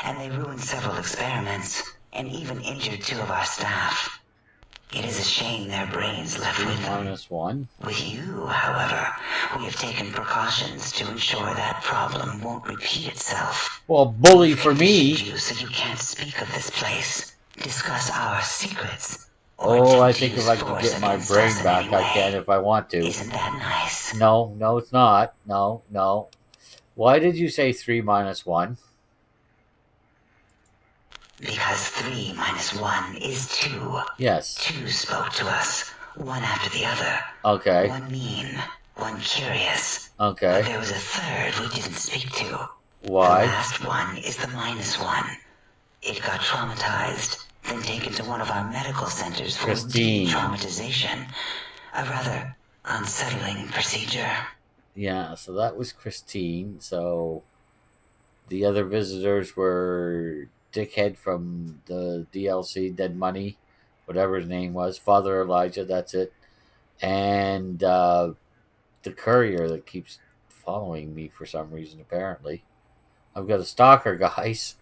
and they ruined several experiments and even injured 2 of our staff. It is a shame their brains left with them. -1? With you, however, we have taken precautions to ensure that problem won't repeat itself. Well, bully for me. You so you can't speak of this place, discuss our secrets. Oh, I think if I can get my brain back, I can if I want to. Isn't that nice? No, it's not. No. Why did you say 3-1? Because 3-1 is 2. Yes. 2 spoke to us, one after the other. Okay. One mean, one curious. Okay. But there was a third we didn't speak to. Why? The last one is the -1. It got traumatized, then taken to one of our medical centers for Christine. de-traumatization. A rather unsettling procedure. Yeah, so that was Christine. So the other visitors were Dickhead from the DLC, Dead Money, whatever his name was, Father Elijah, that's it. And the courier that keeps following me for some reason, apparently. I've got a stalker, guys.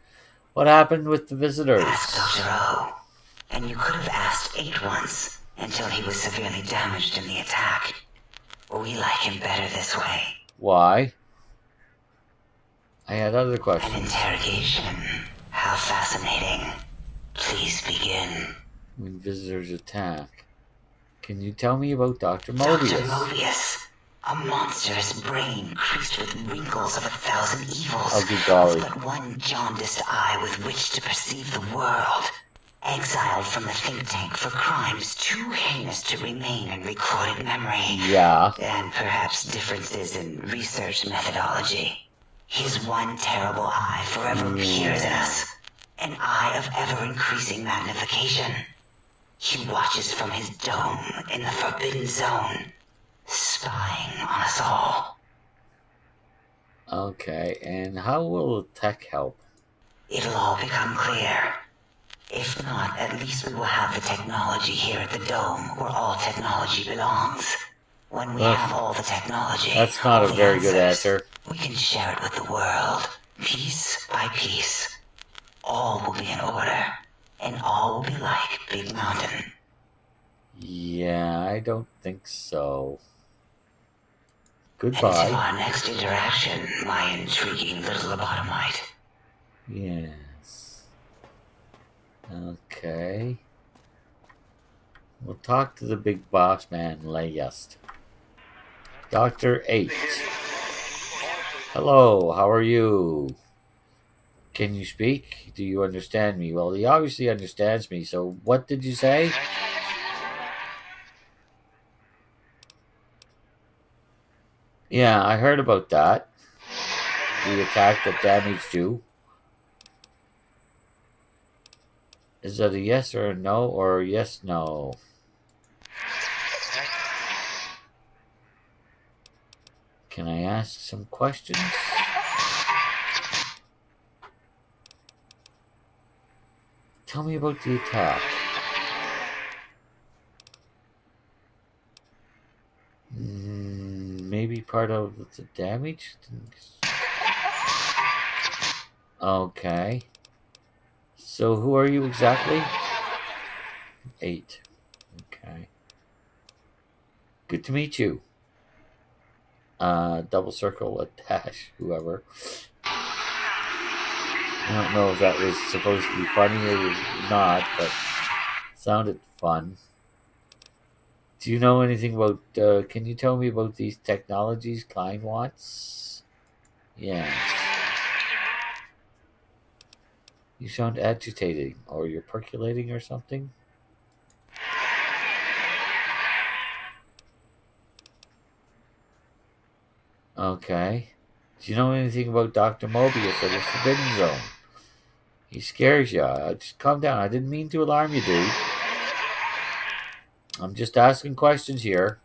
What happened with the visitors? Ask Dr. O. And you could have asked 8 once, until he was severely damaged in the attack. We like him better this way. Why? I had other An questions. interrogation. How fascinating. Please begin. When visitors attack. Can you tell me about Dr. Dr. Mobius? Mobius. A monstrous brain creased with wrinkles of 1,000 evils. Oh, good golly. With but one jaundiced eye with which to perceive the world. Exiled from the think tank for crimes too heinous to remain in recorded memory. Yeah. And perhaps differences in research methodology. His one terrible eye forever peers at us. An eye of ever-increasing magnification. He watches from his dome in the Forbidden Zone, spying on us all. Okay, and how will the tech help? It'll all become clear. If not, at least we will have the technology here at the dome, where all technology belongs. When we Well, have all the technology, That's not all a the very good answers, answer. we can share it with the world, piece by piece. All will be in order, and all will be like Big Mountain. Yeah, I don't think so. Until Goodbye. our next interaction, my intriguing little lobotomite. Yes. Okay. We'll talk to the big boss man last. Dr. 8. Hello, how are you? Can you speak? Do you understand me? Well, he obviously understands me, so what did you say? Yeah, I heard about that. The attack that damaged you. Is that a yes or a no, or a yes, no? Can I ask some questions? Tell me about the attack. Maybe part of the damage? Okay. So who are you exactly? 8. Okay. Good to meet you. Double circle a dash, whoever. I don't know if that was supposed to be funny or not, but sounded fun. Do you know anything about, can you tell me about these technologies Klein wants? Yes. You sound agitated, or you're percolating or something? Okay. Do you know anything about Dr. Mobius or the Forbidden Zone? He scares you. Just calm down. I didn't mean to alarm you, dude. I'm just asking questions here.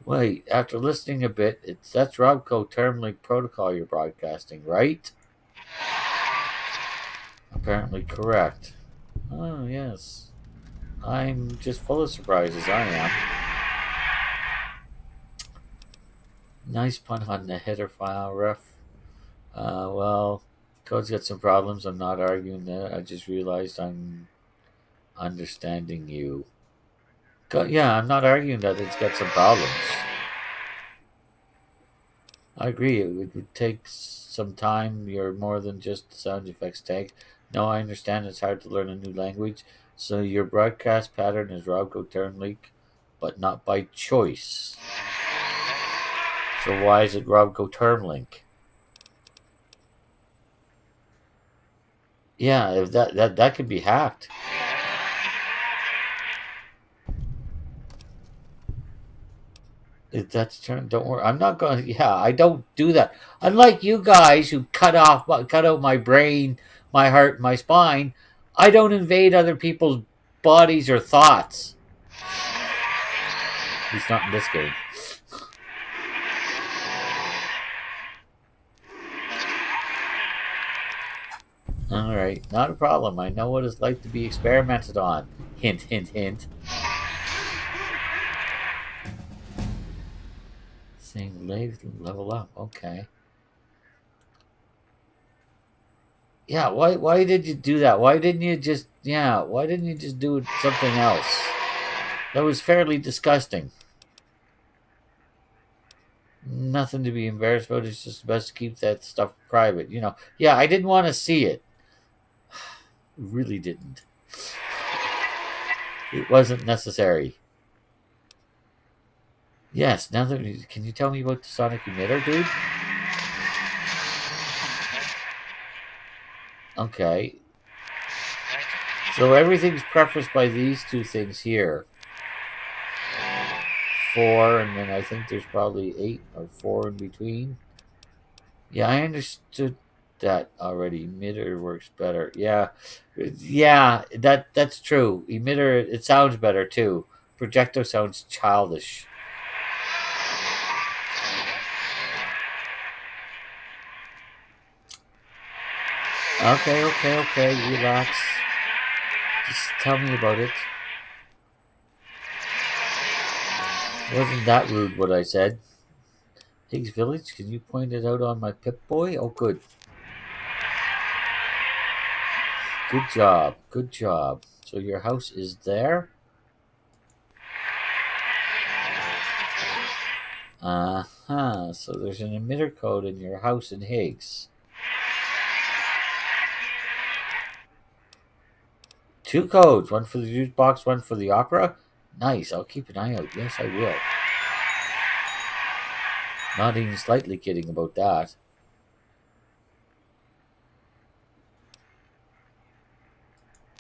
Wait, after listening a bit, that's Robco Termlink Protocol you're broadcasting, right? Apparently correct. Oh, yes. I'm just full of surprises, I am. Nice pun on the header file, ref. Well, code's got some problems. I'm not arguing that. I just realized I'm understanding you. Yeah, I'm not arguing that it's got some problems. I agree. It would take some time. You're more than just the sound effects tag. No, I understand it's hard to learn a new language. So your broadcast pattern is Robco Termlink, but not by choice. So why is it Robco Termlink? Yeah, if that could be hacked. If that's turned, don't worry. I'm not going. Yeah, I don't do that. Unlike you guys who cut out my brain, my heart, my spine. I don't invade other people's bodies or thoughts. At least not in this game. All right, not a problem. I know what it's like to be experimented on. Hint, hint, hint. Saying level up. Okay. Yeah, why did you do that? Why didn't you just do something else? That was fairly disgusting. Nothing to be embarrassed about. It's just best to keep that stuff private. Yeah, I didn't want to see it. Really didn't. It wasn't necessary. Yes, can you tell me about the Sonic Emitter, dude? Okay. So everything's prefaced by these two things here. 4, and then I think there's probably 8 or 4 in between. Yeah, I understood that already. Emitter works better. Yeah, that's true. Emitter, it sounds better too. Projecto sounds childish. Okay. Relax. Just tell me about it. Wasn't that rude what I said? Higgs Village, can you point it out on my Pip-Boy? Oh, good. Good job. So your house is there? So there's an emitter code in your house in Higgs. 2 codes. One for the juice box, one for the opera. Nice. I'll keep an eye out. Yes, I will. Not even slightly kidding about that.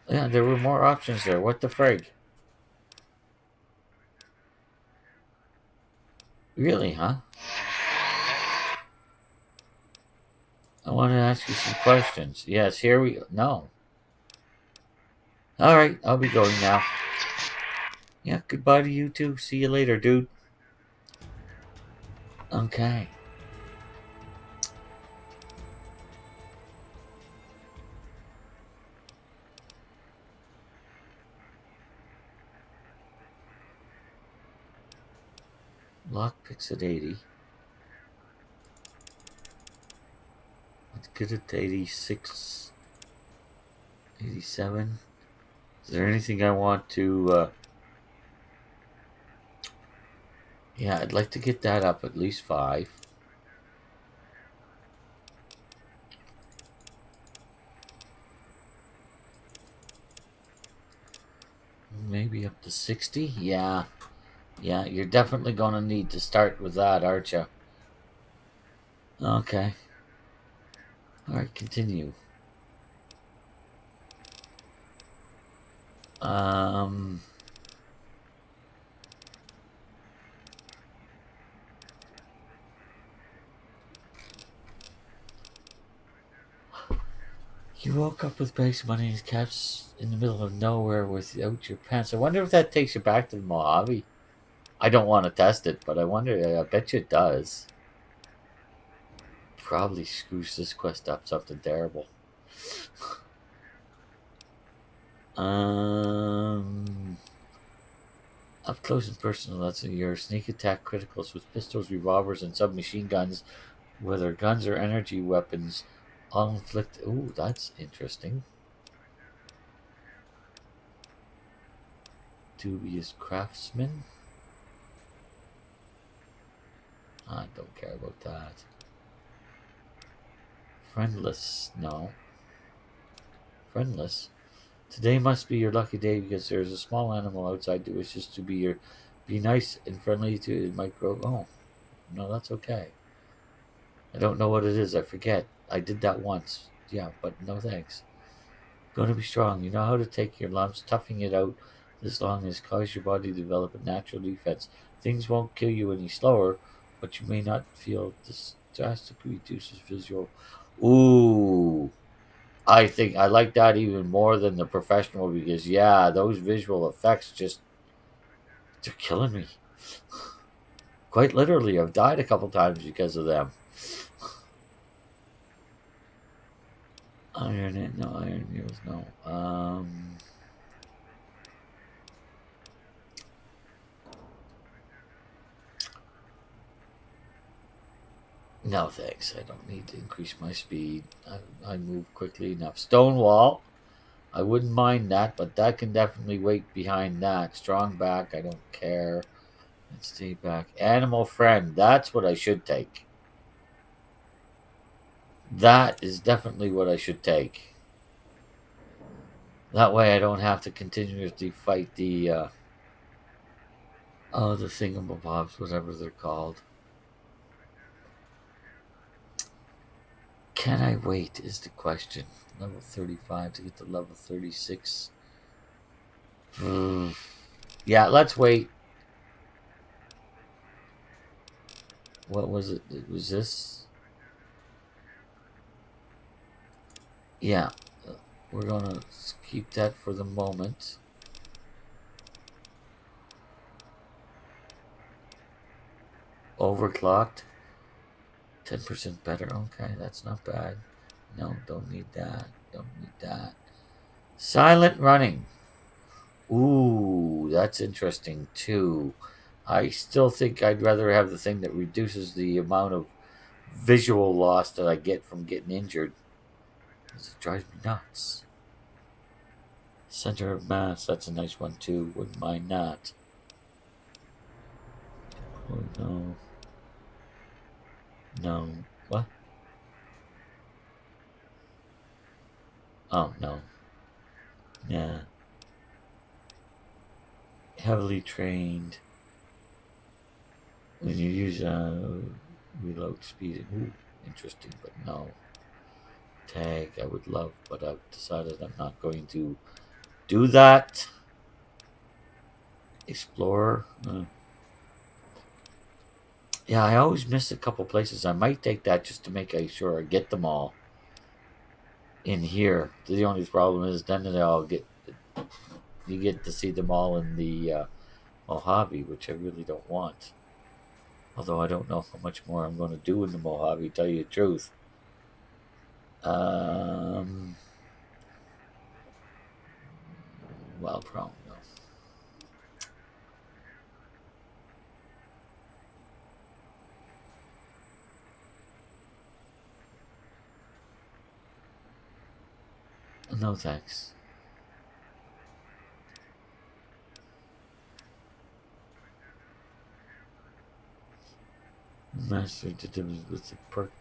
Yeah, there were more options there. What the frig? Really, huh? I want to ask you some questions. Yes, here we go. No. All right, I'll be going now. Yeah, goodbye to you too. See you later, dude. Okay. Lockpicks at 80. Let's get it to 86. 87. Is there anything I want to... Yeah, I'd like to get that up at least 5. Maybe up to 60? Yeah. Yeah, you're definitely going to need to start with that, aren't you? Okay. Alright, continue. You woke up with bags of money in his caps in the middle of nowhere without your pants. I wonder if that takes you back to the Mojave. I don't want to test it, but I wonder. I bet you it does. Probably screws this quest up something terrible. Up close and personal. That's your sneak attack criticals with pistols, revolvers, and submachine guns, whether guns or energy weapons, all inflict. Ooh, that's interesting. Dubious craftsman. I don't care about that. Friendless. No. Friendless. Today must be your lucky day because there's a small animal outside that wishes to be nice and friendly to it might grow. Oh, no, that's okay. I don't know what it is. I forget. I did that once. Yeah, but no thanks. Going to be strong. You know how to take your lumps, toughing it out this long as cause your body to develop a natural defense. Things won't kill you any slower, but you may not feel this drastically reduces visual. Ooh. I think I like that even more than the professional because yeah, those visual effects they're killing me. Quite literally, I've died a couple times because of them. Iron it, no iron needles, no. No thanks. I don't need to increase my speed. I move quickly enough. Stonewall. I wouldn't mind that, but that can definitely wait behind that. Strong back. I don't care. Let's stay back. Animal friend. That's what I should take. That is definitely what I should take. That way I don't have to continuously fight the thingamabobs, whatever they're called. Can I wait is the question. Level 35 to get to level 36. Yeah, let's wait. What was it? It was this. Yeah, we're gonna keep that for the moment. Overclocked. 10% better. Okay, that's not bad. No, don't need that. Don't need that. Silent running. Ooh, that's interesting too. I still think I'd rather have the thing that reduces the amount of visual loss that I get from getting injured. Because it drives me nuts. Center of mass, that's a nice one too. Wouldn't mind that. Oh no. No. What? Oh no. Yeah. Heavily trained. When you use reload speed. Ooh, interesting, but no. Tag, I would love, but I've decided I'm not going to do that. Explorer. Yeah, I always miss a couple places. I might take that just to make sure I get them all in here. The only problem is then they all get, you get to see them all in the Mojave, which I really don't want. Although I don't know how much more I'm going to do in the Mojave, tell you the truth. Well, probably no. No thanks. Master did with the perk.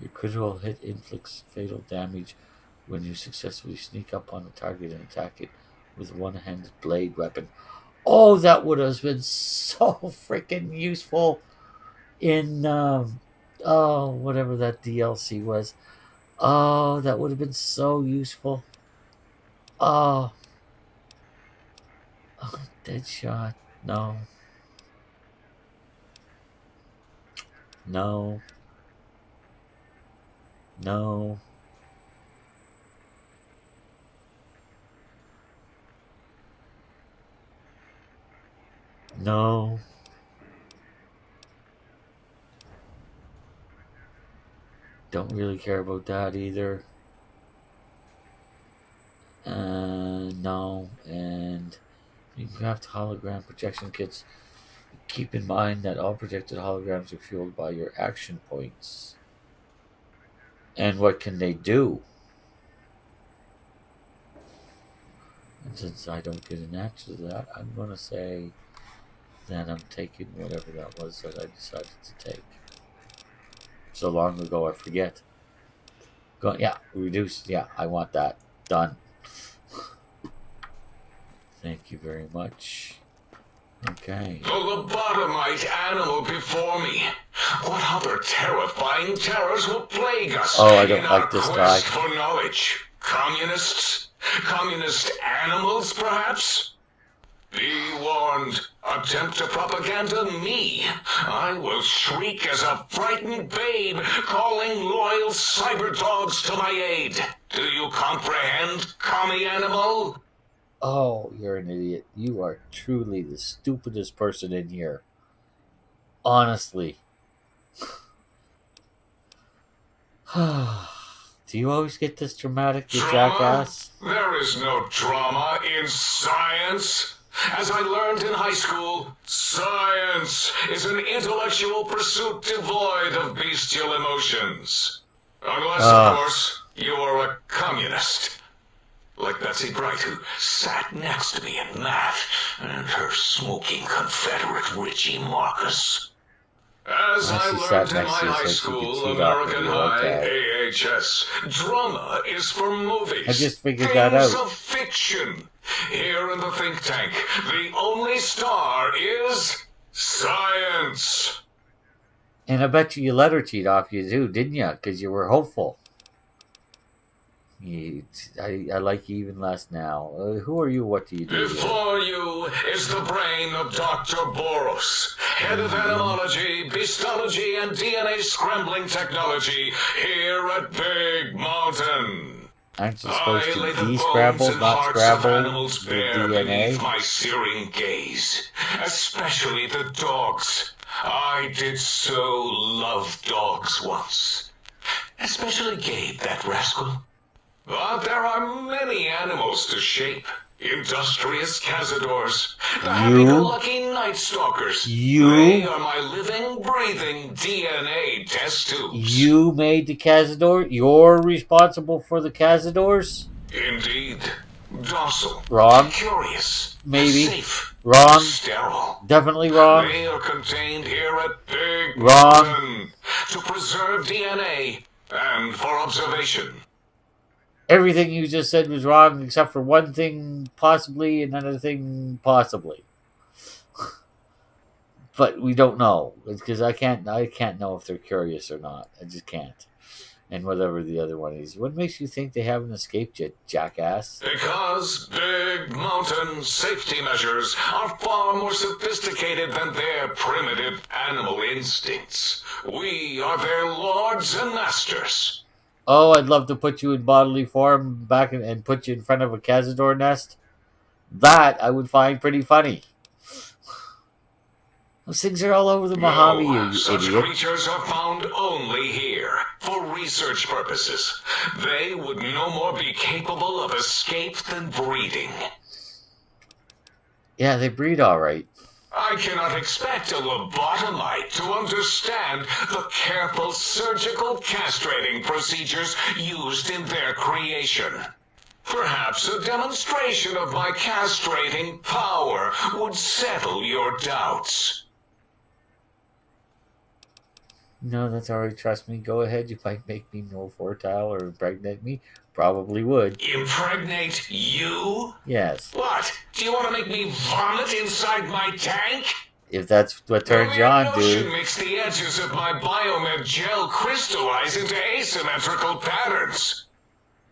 Your critical hit inflicts fatal damage when you successfully sneak up on a target and attack it with one-handed blade weapon. Oh, that would have been so freaking useful in whatever that DLC was. Oh, that would have been so useful. Oh, Deadshot. No. No. No. No. Don't really care about that either. No. And you craft hologram projection kits. Keep in mind that all projected holograms are fueled by your action points. And what can they do? And since I don't get an answer to that, I'm going to say that I'm taking whatever that was that I decided to take. So long ago, I forget. Yeah, reduce. Yeah, I want that. Done. Thank you very much. Okay. The lobotomite animal before me. What other terrifying terrors will plague us I don't in like our this quest guy. for knowledge? Communists? Communist animals, perhaps? Be warned. Attempt to propaganda me. I will shriek as a frightened babe, calling loyal cyber dogs to my aid. Do you comprehend, commie animal? Oh, you're an idiot. You are truly the stupidest person in here. Honestly. Do you always get this dramatic, you jackass? There is no drama in science. As I learned in high school, science is an intellectual pursuit devoid of bestial emotions. Unless, of course, you are a communist. Like Betsy Bright, who sat next to me in math, and her smoking Confederate Richie Marcus. As I learned in my high school, American High, AHS, drama is for movies. I just figured that out. Things of fiction. Here in the think tank, the only star is science. And I bet you let her cheat off you too, didn't you? Because you were hopeful. I like you even less now. Who are you? What do you do? Before you is the brain of Dr. Boros, head of animology, beastology, and DNA scrambling technology here at Big Mountain. Aren't you supposed to de-scramble, not scramble the DNA? My searing gaze, especially the dogs. I did so love dogs once. Especially Gabe, that rascal. But there are many animals to shape. Industrious cazadors. The happy-go-lucky night stalkers. They are my living, breathing DNA test tubes. You made the cazador? You're responsible for the cazadors? Indeed. Docile. Wrong. Curious. Maybe. Safe. Wrong. Sterile. Definitely wrong. They are contained here at Big Wrong. Mountain to preserve DNA and for observation. Everything you just said was wrong except for one thing possibly, another thing possibly. But we don't know because I can't know if they're curious or not. I just can't. And whatever the other one is, what makes you think they haven't escaped yet, jackass? Because Big Mountain safety measures are far more sophisticated than their primitive animal instincts. We are their lords and masters. Oh, I'd love to put you in bodily form back and put you in front of a Cazador nest. That I would find pretty funny. Those things are all over the Mojave, you such idiot. creatures are found only here, for research purposes. They would no more be capable of escape than breeding. Yeah, they breed all right. I cannot expect a lobotomite to understand the careful surgical castrating procedures used in their creation. Perhaps a demonstration of my castrating power would settle your doubts. No, that's all right. Trust me. Go ahead. You might make me more fertile or impregnate me. Probably would. Impregnate you? Yes. What? Do you want to make me vomit inside my tank? If that's what turns you on, dude. Makes the edges of my biomed gel crystallize into asymmetrical patterns.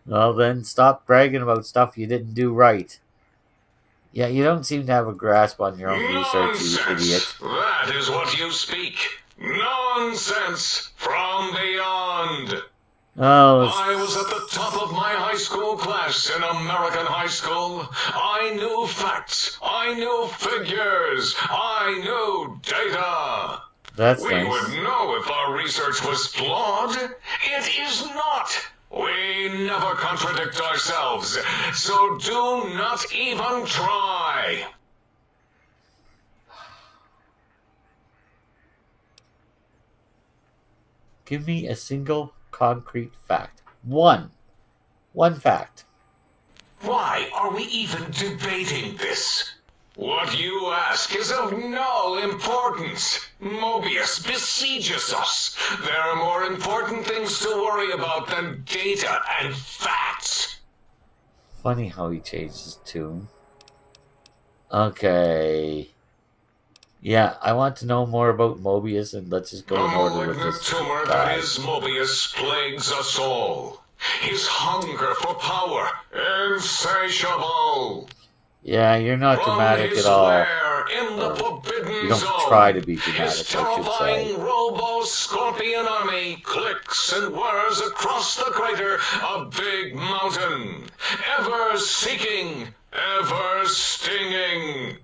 Well, then stop bragging about stuff you didn't do right. Yeah, you don't seem to have a grasp on your own research, you idiot. That is what you speak. Nonsense from beyond. Oh, I was at the top of my high school class in American high school. I knew facts. I knew figures. I knew data. That's we nice. would know if our research was flawed. It is not. We never contradict ourselves, so do not even try. Give me a single concrete fact. One fact. Why are we even debating this? What you ask is of no importance. Mobius besieges us. There are more important things to worry about than data and facts. Funny how he changed his tune. Okay. Yeah, I want to know more about Mobius, and let's just go in order with this tumor guy. that is Mobius plagues us all. His hunger for power, insatiable. Yeah, you're not dramatic at all. In the You don't try to be dramatic, I should say. Terrifying robo-scorpion army clicks and whirs across the crater of Big Mountain, ever seeking, ever stinging.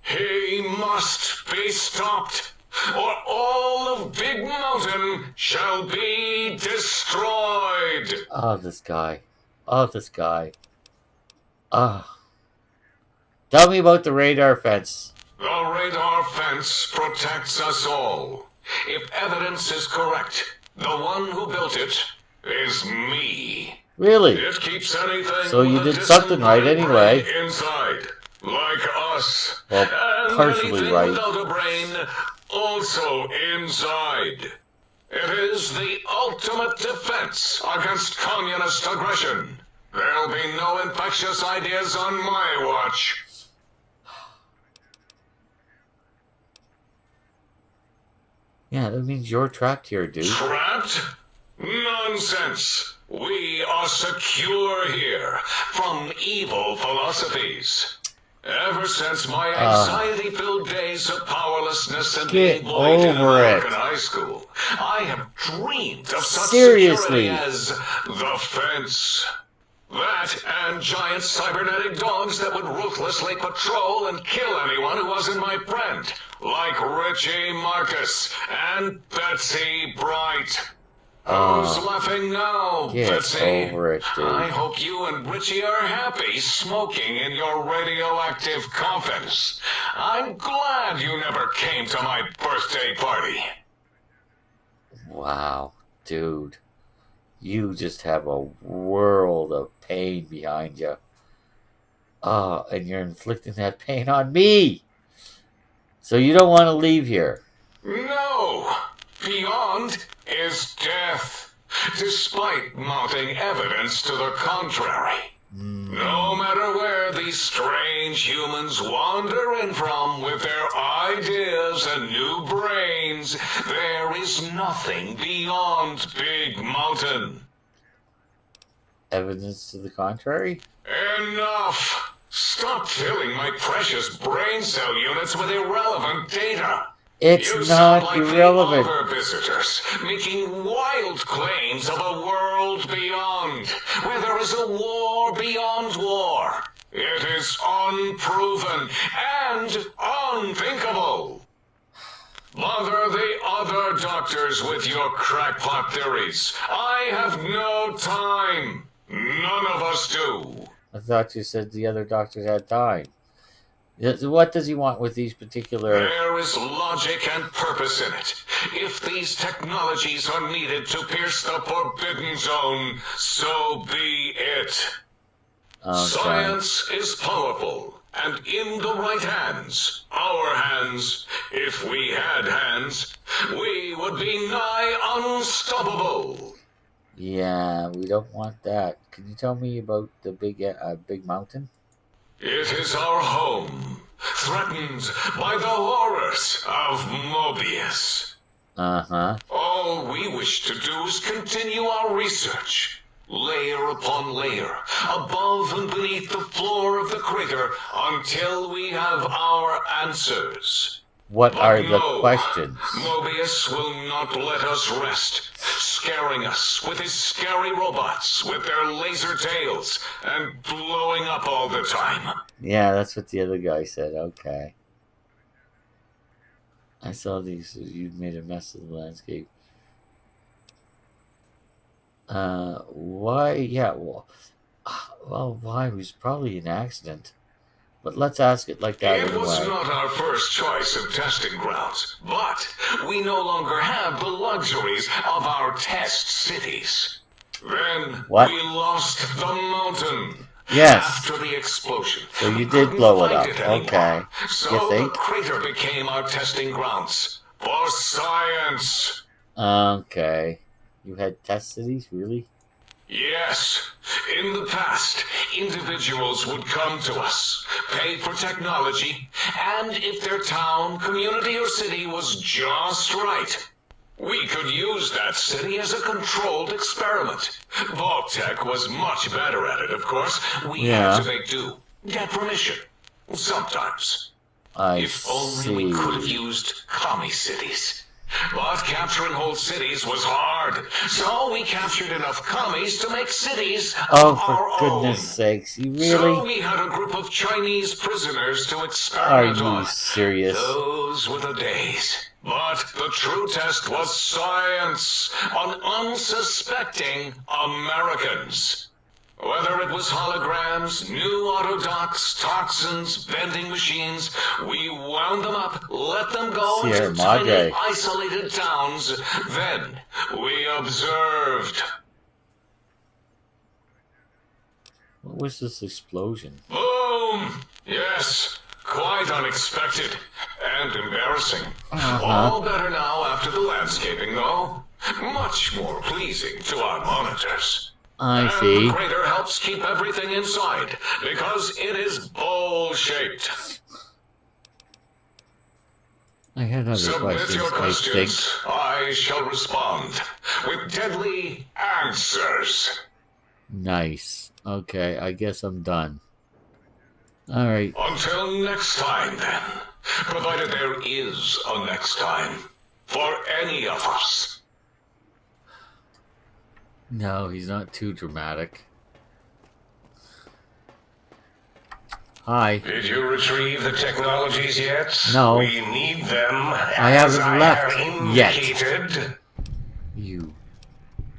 He must be stopped, or all of Big Mountain shall be destroyed. Oh, this guy. Oh, this guy. Oh. Tell me about the radar fence. The radar fence protects us all. If evidence is correct, the one who built it is me. Really? It keeps anything So you did something right anyway. Inside, like us. Well, and partially anything right. without a brain, also inside. It is the ultimate defense against communist aggression. There'll be no infectious ideas on my watch. Yeah, that means you're trapped here, dude. Trapped? Nonsense. We are secure here from evil philosophies. Ever since my anxiety-filled days of powerlessness and being bullied in American high school, I have dreamed of such security as the fence. That and giant cybernetic dogs that would ruthlessly patrol and kill anyone who wasn't my friend, like Richie Marcus and Betsy Bright. Who's laughing now, Betsy? Over it, dude. I hope you and Richie are happy smoking in your radioactive coffins. I'm glad you never came to my birthday party. Wow, dude. You just have a world of pain behind you. Oh, and you're inflicting that pain on me. So you don't want to leave here. No. Beyond is death. Despite mounting evidence to the contrary. No matter where these strange humans wander in from with their ideas and new brains, there is nothing beyond Big Mountain. Evidence to the contrary? Enough! Stop filling my precious brain cell units with irrelevant data. It's You not sound like irrelevant. the other visitors, making wild claims of a world beyond, where there is a war beyond war. It is unproven and unthinkable. Bother the other doctors with your crackpot theories. I have no time. None of us do. I thought you said the other doctors had time. What does he want with these particular... There is logic and purpose in it. If these technologies are needed to pierce the forbidden zone, so be it. Okay. Science is powerful, and in the right hands, our hands, if we had hands, we would be nigh unstoppable. Yeah, we don't want that. Can you tell me about the big mountain? It is our home, threatened by the horrors of Mobius. Uh-huh. All we wish to do is continue our research, layer upon layer, above and beneath the floor of the crater, until we have our answers. What But are the no, questions? Mobius will not let us rest, scaring us with his scary robots with their laser tails and blowing up all the time. Yeah, that's what the other guy said. Okay. I saw these. You made a mess of the landscape. Why? Yeah, well, why? It was probably an accident. But let's ask it like that It was anyway. not our first choice of testing grounds, but we no longer have the luxuries of our test cities. Then What? we lost the mountain. Yes. After the explosion. So you we did couldn't blow it find up. anymore. Okay. So You the think? crater became our testing grounds for science. Okay. You had test cities? Really? Yes. In the past, individuals would come to us, pay for technology, and if their town, community, or city was just right, we could use that city as a controlled experiment. Vault-Tec was much better at it, of course. We Yeah. had to make do, get permission. Sometimes. I If only we could have see. used commie cities. But capturing whole cities was hard, so we captured enough commies to make cities Oh, of our for goodness own. sakes. You So really? we had a group of Chinese prisoners to Are experiment you on. serious? Those were the days. But the true test was science on unsuspecting Americans. Whether it was holograms, new autodocs, toxins, vending machines, we wound them up, let them go Sierra into tiny, Madre. isolated towns. Then we observed. What was this explosion? Boom! Yes, quite unexpected and embarrassing. Uh-huh. All better now after the landscaping, though. Much more pleasing to our monitors. I And see. the crater helps keep everything inside because it is bowl-shaped. I had other Submit your questions, I think. questions. I shall respond with deadly answers. Nice. Okay, I guess I'm done. Alright. Until next time, then. Provided there is a next time. For any of us. No, he's not too dramatic. Hi. Did you retrieve the technologies yet? No. We need them. I as haven't I left have yet. indicated. You.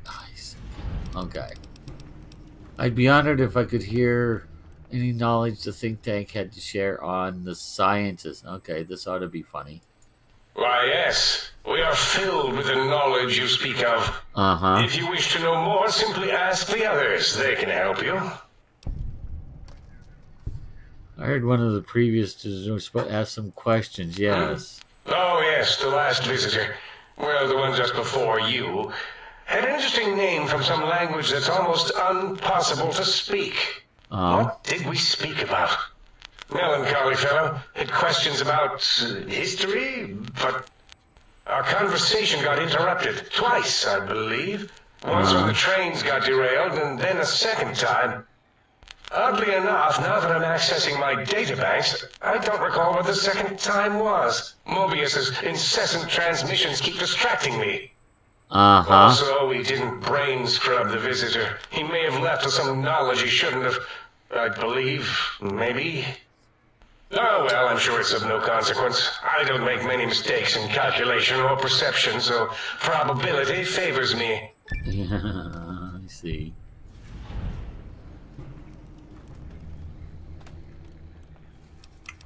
Nice. Okay. I'd be honored if I could hear any knowledge the think tank had to share on the sciences. Okay, this ought to be funny. Why, yes. We are filled with the knowledge you speak of. Uh-huh. If you wish to know more, simply ask the others. They can help you. I heard one of the previous ask some questions, yes. Oh, yes, the last visitor. Well, the one just before you. Had an interesting name from some language that's almost impossible to speak. What did we speak about? Melancholy fellow. Had questions about history, but our conversation got interrupted twice, I believe. Once when the trains got derailed, and then a second time. Oddly enough, now that I'm accessing my databanks, I don't recall what the second time was. Mobius's incessant transmissions keep distracting me. Also, he didn't brain scrub the visitor. He may have left with some knowledge he shouldn't have. I believe, maybe. Oh, well, I'm sure it's of no consequence. I don't make many mistakes in calculation or perception, so probability favors me. I see.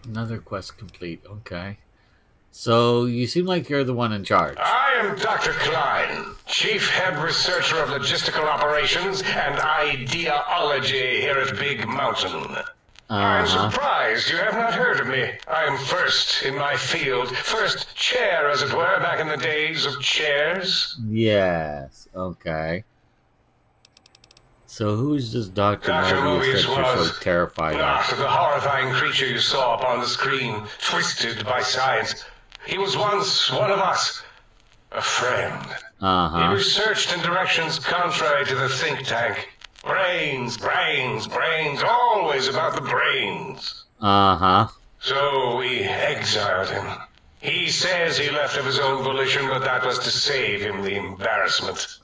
Another quest complete. Okay. So, you seem like you're the one in charge. I am Dr. Klein, Chief Head Researcher of Logistical Operations and Ideology here at Big Mountain. I'm surprised you have not heard of me. I am first in my field. First chair, as it were, back in the days of chairs. Yes. Okay. So who's this Dr. Mobius that you're so terrified of? The horrifying creature you saw upon the screen, twisted by science. He was once one of us. A friend. He researched in directions contrary to the think tank. Brains, brains, brains, always about the brains. So we exiled him. He says he left of his own volition, but that was to save him the embarrassment.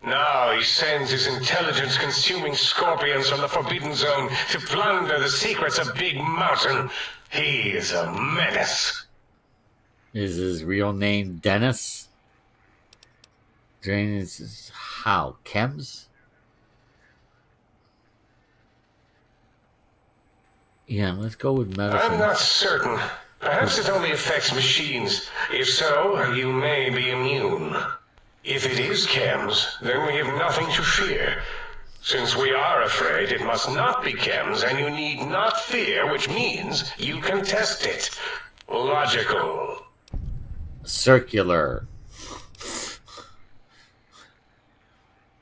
Now he sends his intelligence-consuming scorpions from the Forbidden Zone to plunder the secrets of Big Mountain. He is a menace. Is his real name Dennis? Drainage is how? Chems? Yeah, let's go with medicine. I'm not certain. Perhaps it only affects machines. If so, you may be immune. If it is chems, then we have nothing to fear. Since we are afraid, it must not be chems, and you need not fear, which means you can test it. Logical. Circular.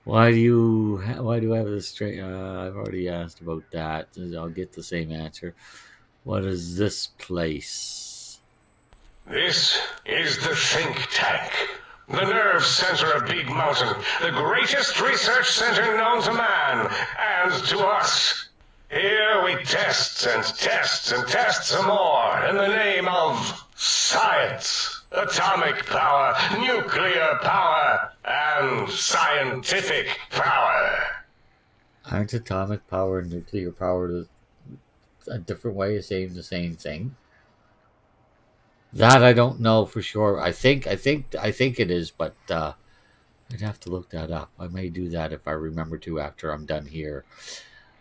Why do I have this straight? I've already asked about that. I'll get the same answer. What is this place? This is the think tank. The nerve center of Big Mountain. The greatest research center known to man and to us. Here we test and test and test some more in the name of science. Atomic power, nuclear power, and scientific power. Aren't atomic power and nuclear power a different way of saying the same thing? That I don't know for sure. I think it is, but I'd have to look that up. I may do that if I remember to after I'm done here.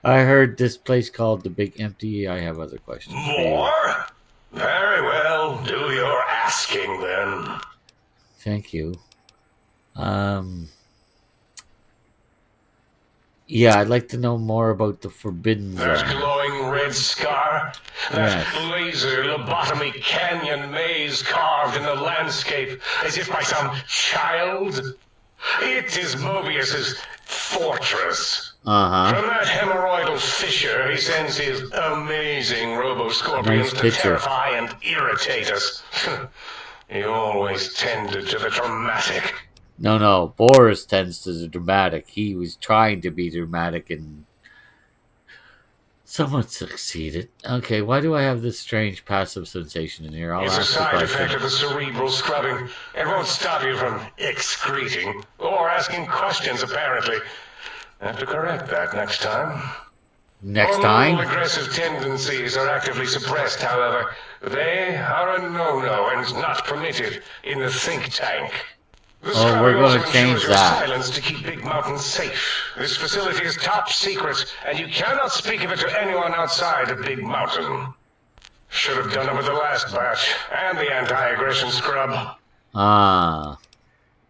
I heard this place called the Big Empty. I have other questions. More? Very well. Do your asking then. Thank you. Yeah, I'd like to know more about the Forbidden Zone. That glowing red scar? That laser lobotomy canyon maze carved in the landscape as if by some child? It is Mobius's fortress. From that hemorrhoidal fissure, he sends his amazing robo-scorpions to terrify and irritate us. He always tended to the dramatic. No. Boris tends to the dramatic. He was trying to be dramatic and somewhat succeeded. Okay, why do I have this strange passive sensation in here? It's a side effect of the cerebral scrubbing. It won't stop you from excreting or asking questions, apparently. Have to correct that next time. Next time? All aggressive tendencies are actively suppressed, however. They are a no-no and not permitted in the think tank. Oh, we're going to change that. Silence to keep Big Mountain safe. This facility is top secret, and you cannot speak of it to anyone outside of Big Mountain. Should have done it with the last batch, and the anti-aggression scrub.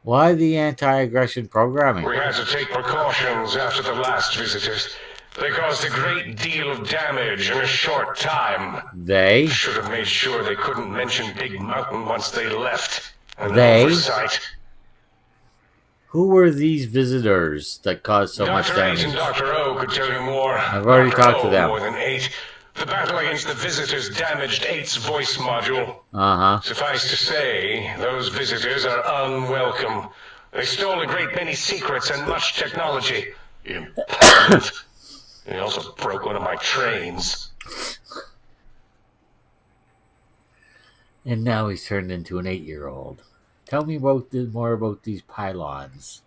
Why the anti-aggression programming? We had to take precautions after the last visitors. They caused a great deal of damage in a short time. They? Should have made sure they couldn't mention Big Mountain once they left. An They? oversight. Who were these visitors that caused so much Dr. 8 damage? and Dr. O could tell you more. I've already Dr. talked to O them. more than 8. The battle against the visitors damaged 8's voice module. Uh-huh. Suffice to say, those visitors are unwelcome. They stole a great many secrets and much technology. Impertinent. They also broke one of my trains. And now he's turned into an 8-year-old. Tell me more about these pylons.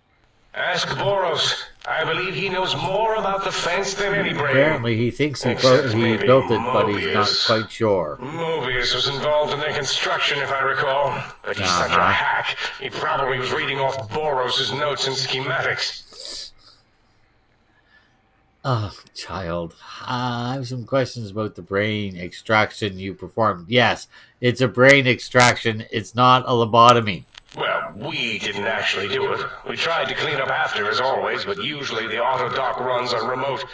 Ask Boros. I believe he knows more about the fence than any brain. Apparently he thinks he Except built maybe it, but he's not Mobius. quite sure. Mobius was involved in their construction, if I recall. But he's such a hack. He probably was reading off Boros' notes and schematics. Oh, child. I have some questions about the brain extraction you performed. Yes, it's a brain extraction. It's not a lobotomy. Well, we didn't actually do it. We tried to clean up after, as always, but usually the auto-dock runs are remote.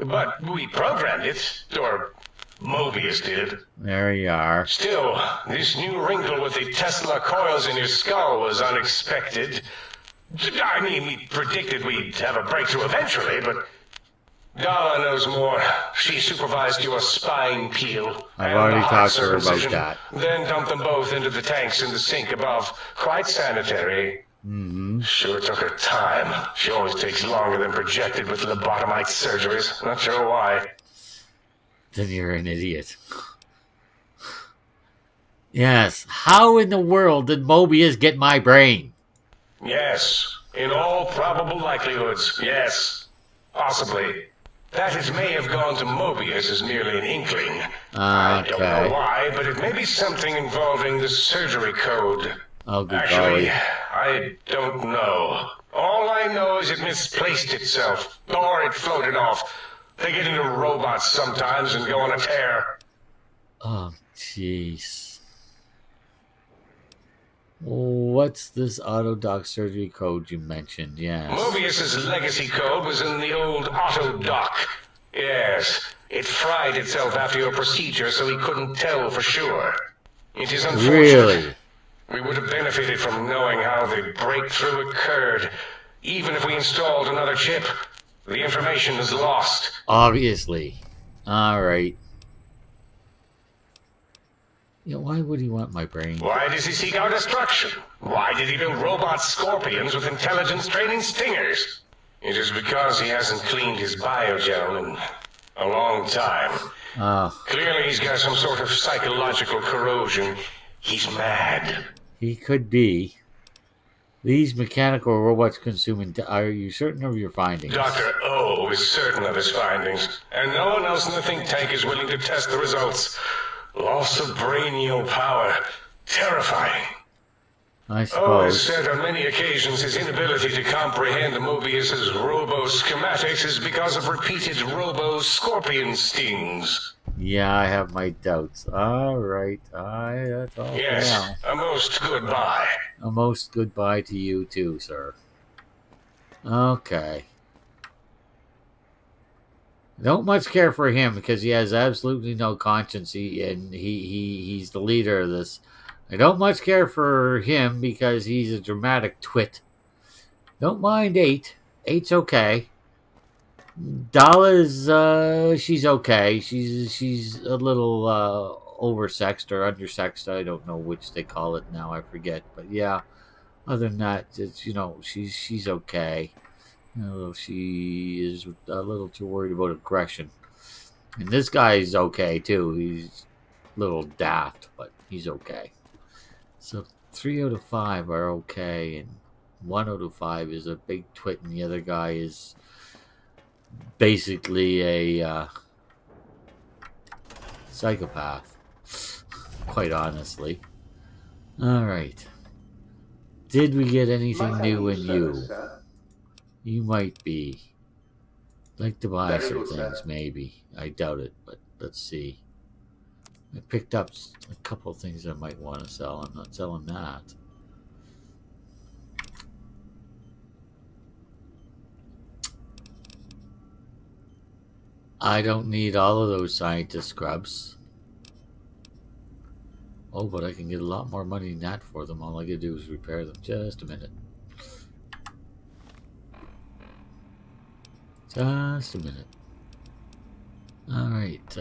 But we programmed it, or Mobius did. There you are. Still, this new wrinkle with the Tesla coils in your skull was unexpected. I mean, we predicted we'd have a breakthrough eventually, but Dala knows more. She supervised your spine peel. I've and already the heart talked to her about circumcision, that. Then dumped them both into the tanks in the sink above. Quite sanitary. Mm-hmm. Sure took her time. She always takes longer than projected with lobotomite surgeries. Not sure why. Then you're an idiot. Yes. How in the world did Mobius get my brain? Yes. In all probable likelihoods, yes. Possibly. That it may have gone to Mobius is merely an inkling. I don't know why, but it may be something involving the surgery code. Oh, good Actually, golly. I don't know. All I know is it misplaced itself, or it floated off. They get into robots sometimes and go on a tear. Oh, jeez. What's this auto-dock surgery code you mentioned? Yes. Mobius's legacy code was in the old auto-dock. Yes, it fried itself after your procedure, so he couldn't tell for sure. It is unfortunate. Really? We would have benefited from knowing how the breakthrough occurred. Even if we installed another chip, the information is lost. Obviously. All right. Yeah, why would he want my brain? Why does he seek our destruction? Why did he build robot scorpions with intelligence training stingers? It is because he hasn't cleaned his biogel in a long time. Oh, Clearly he's got some sort of psychological corrosion. He's mad. he could be. These mechanical robots consume. Are you certain of your findings? Dr. O is certain of his findings, and no one else in the think tank is willing to test the results. Loss of brainial power. Terrifying. I O suppose. has said on many occasions his inability to comprehend Mobius's robo-schematics is because of repeated robo-scorpion stings. Yeah, I have my doubts. All right. That's all Yes, for now. a most goodbye. A most goodbye to you too, sir. Okay. Don't much care for him because he has absolutely no conscience. He's the leader of this. I don't much care for him because he's a dramatic twit. Don't mind 8. 8's okay. Dala's she's okay. She's a little oversexed or undersexed. I don't know which they call it now. I forget. But yeah, other than that, it's she's okay. She is a little too worried about aggression. And this guy's okay too. He's a little daft, but he's okay. So 3 out of 5 are okay, and 1 out of 5 is a big twit, and the other guy is basically a psychopath. Quite honestly. All right. Did we get anything Might I new use in service, you? sir? You might be. Like to buy Very some good, sir. things, maybe. I doubt it, but let's see. I picked up a couple things I might want to sell. I'm not selling that. I don't need all of those scientist scrubs. Oh, but I can get a lot more money than that for them. All I gotta do is repair them. Just a minute. Just a minute. Alright,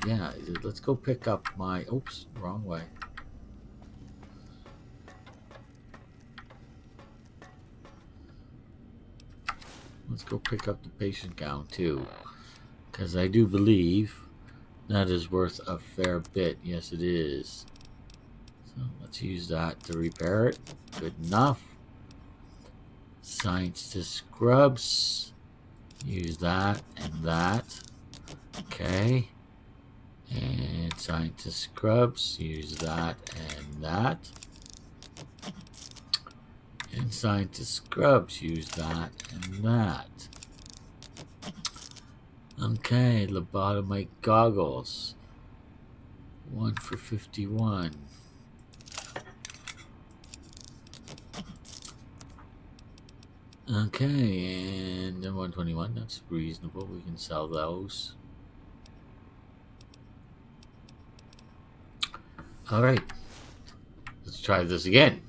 yeah, let's go pick up my... Oops, wrong way. Let's go pick up the patient gown, too. Because I do believe that is worth a fair bit. Yes, it is. So let's use that to repair it. Good enough. Science to scrubs. Use that and that. Okay. And science to scrubs. Use that and that. And science to scrubs. Use that and that. Okay, lobotomite goggles. 1 for 51. Okay, and then 121. That's reasonable. We can sell those. Alright. Let's try this again.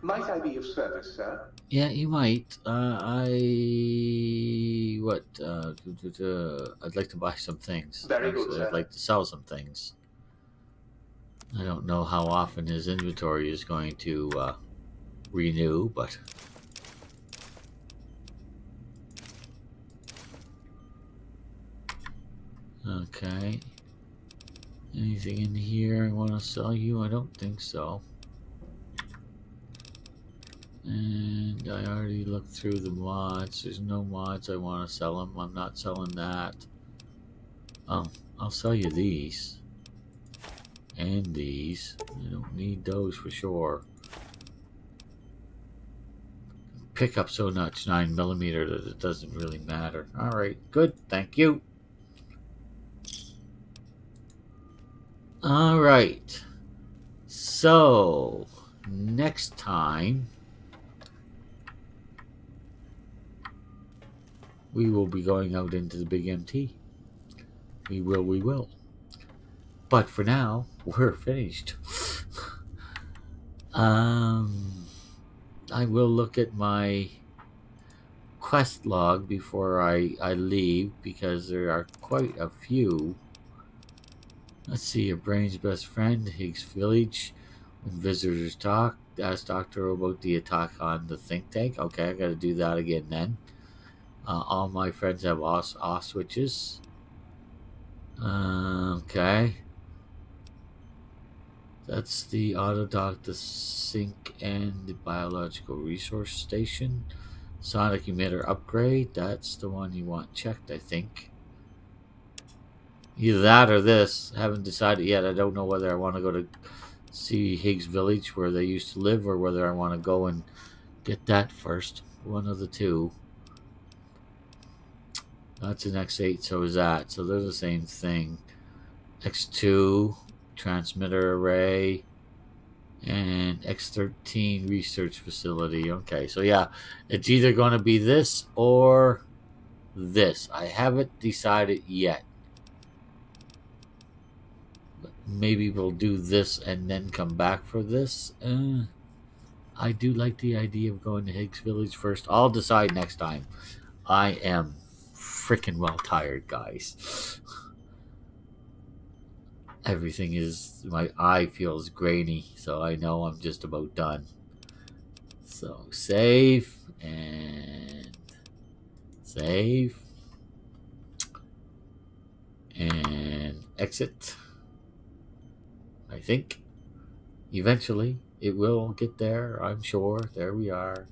Might I be of service, sir? Yeah, you might. I'd like to buy some things. Very good, Actually, sir. I'd like to sell some things. I don't know how often his inventory is going to renew, but... Okay. Anything in here I want to sell you? I don't think so. And I already looked through the mods. There's no mods I want to sell them. I'm not selling that. Oh, I'll sell you these. And these. I don't need those for sure. Pick up so much 9mm that it doesn't really matter. Alright, good. Thank you. Alright. So, next time... we will be going out into the big MT. We will. But for now, we're finished. I will look at my quest log before I leave, because there are quite a few. Let's see, your brain's best friend, Higgs Village. When visitors talk, ask Doctor about the attack on the think tank. Okay, I gotta do that again then. All my friends have off switches. Okay. That's the autodock, the sink, and the biological resource station. Sonic Emitter upgrade. That's the one you want checked, I think. Either that or this. I haven't decided yet. I don't know whether I want to go to see Higgs Village where they used to live, or whether I want to go and get that first. One of the two. That's an X8, so is that. So they're the same thing. X2, transmitter array, and X13 research facility. Okay, so yeah, it's either going to be this or this. I haven't decided yet. But maybe we'll do this and then come back for this. I do like the idea of going to Higgs Village first. I'll decide next time. I am freaking well tired, guys. Everything is, my eye feels grainy, so I know I'm just about done. So save and save and exit. I think eventually it will get there, I'm sure. There we are.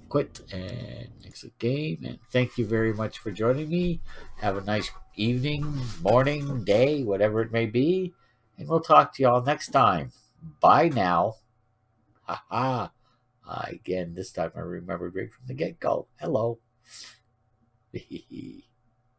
Quit and exit game. And thank you very much for joining me. Have a nice evening, morning, day, whatever it may be. And we'll talk to y'all next time. Bye now. Ha. Again, this time I remembered right from the get-go. Hello.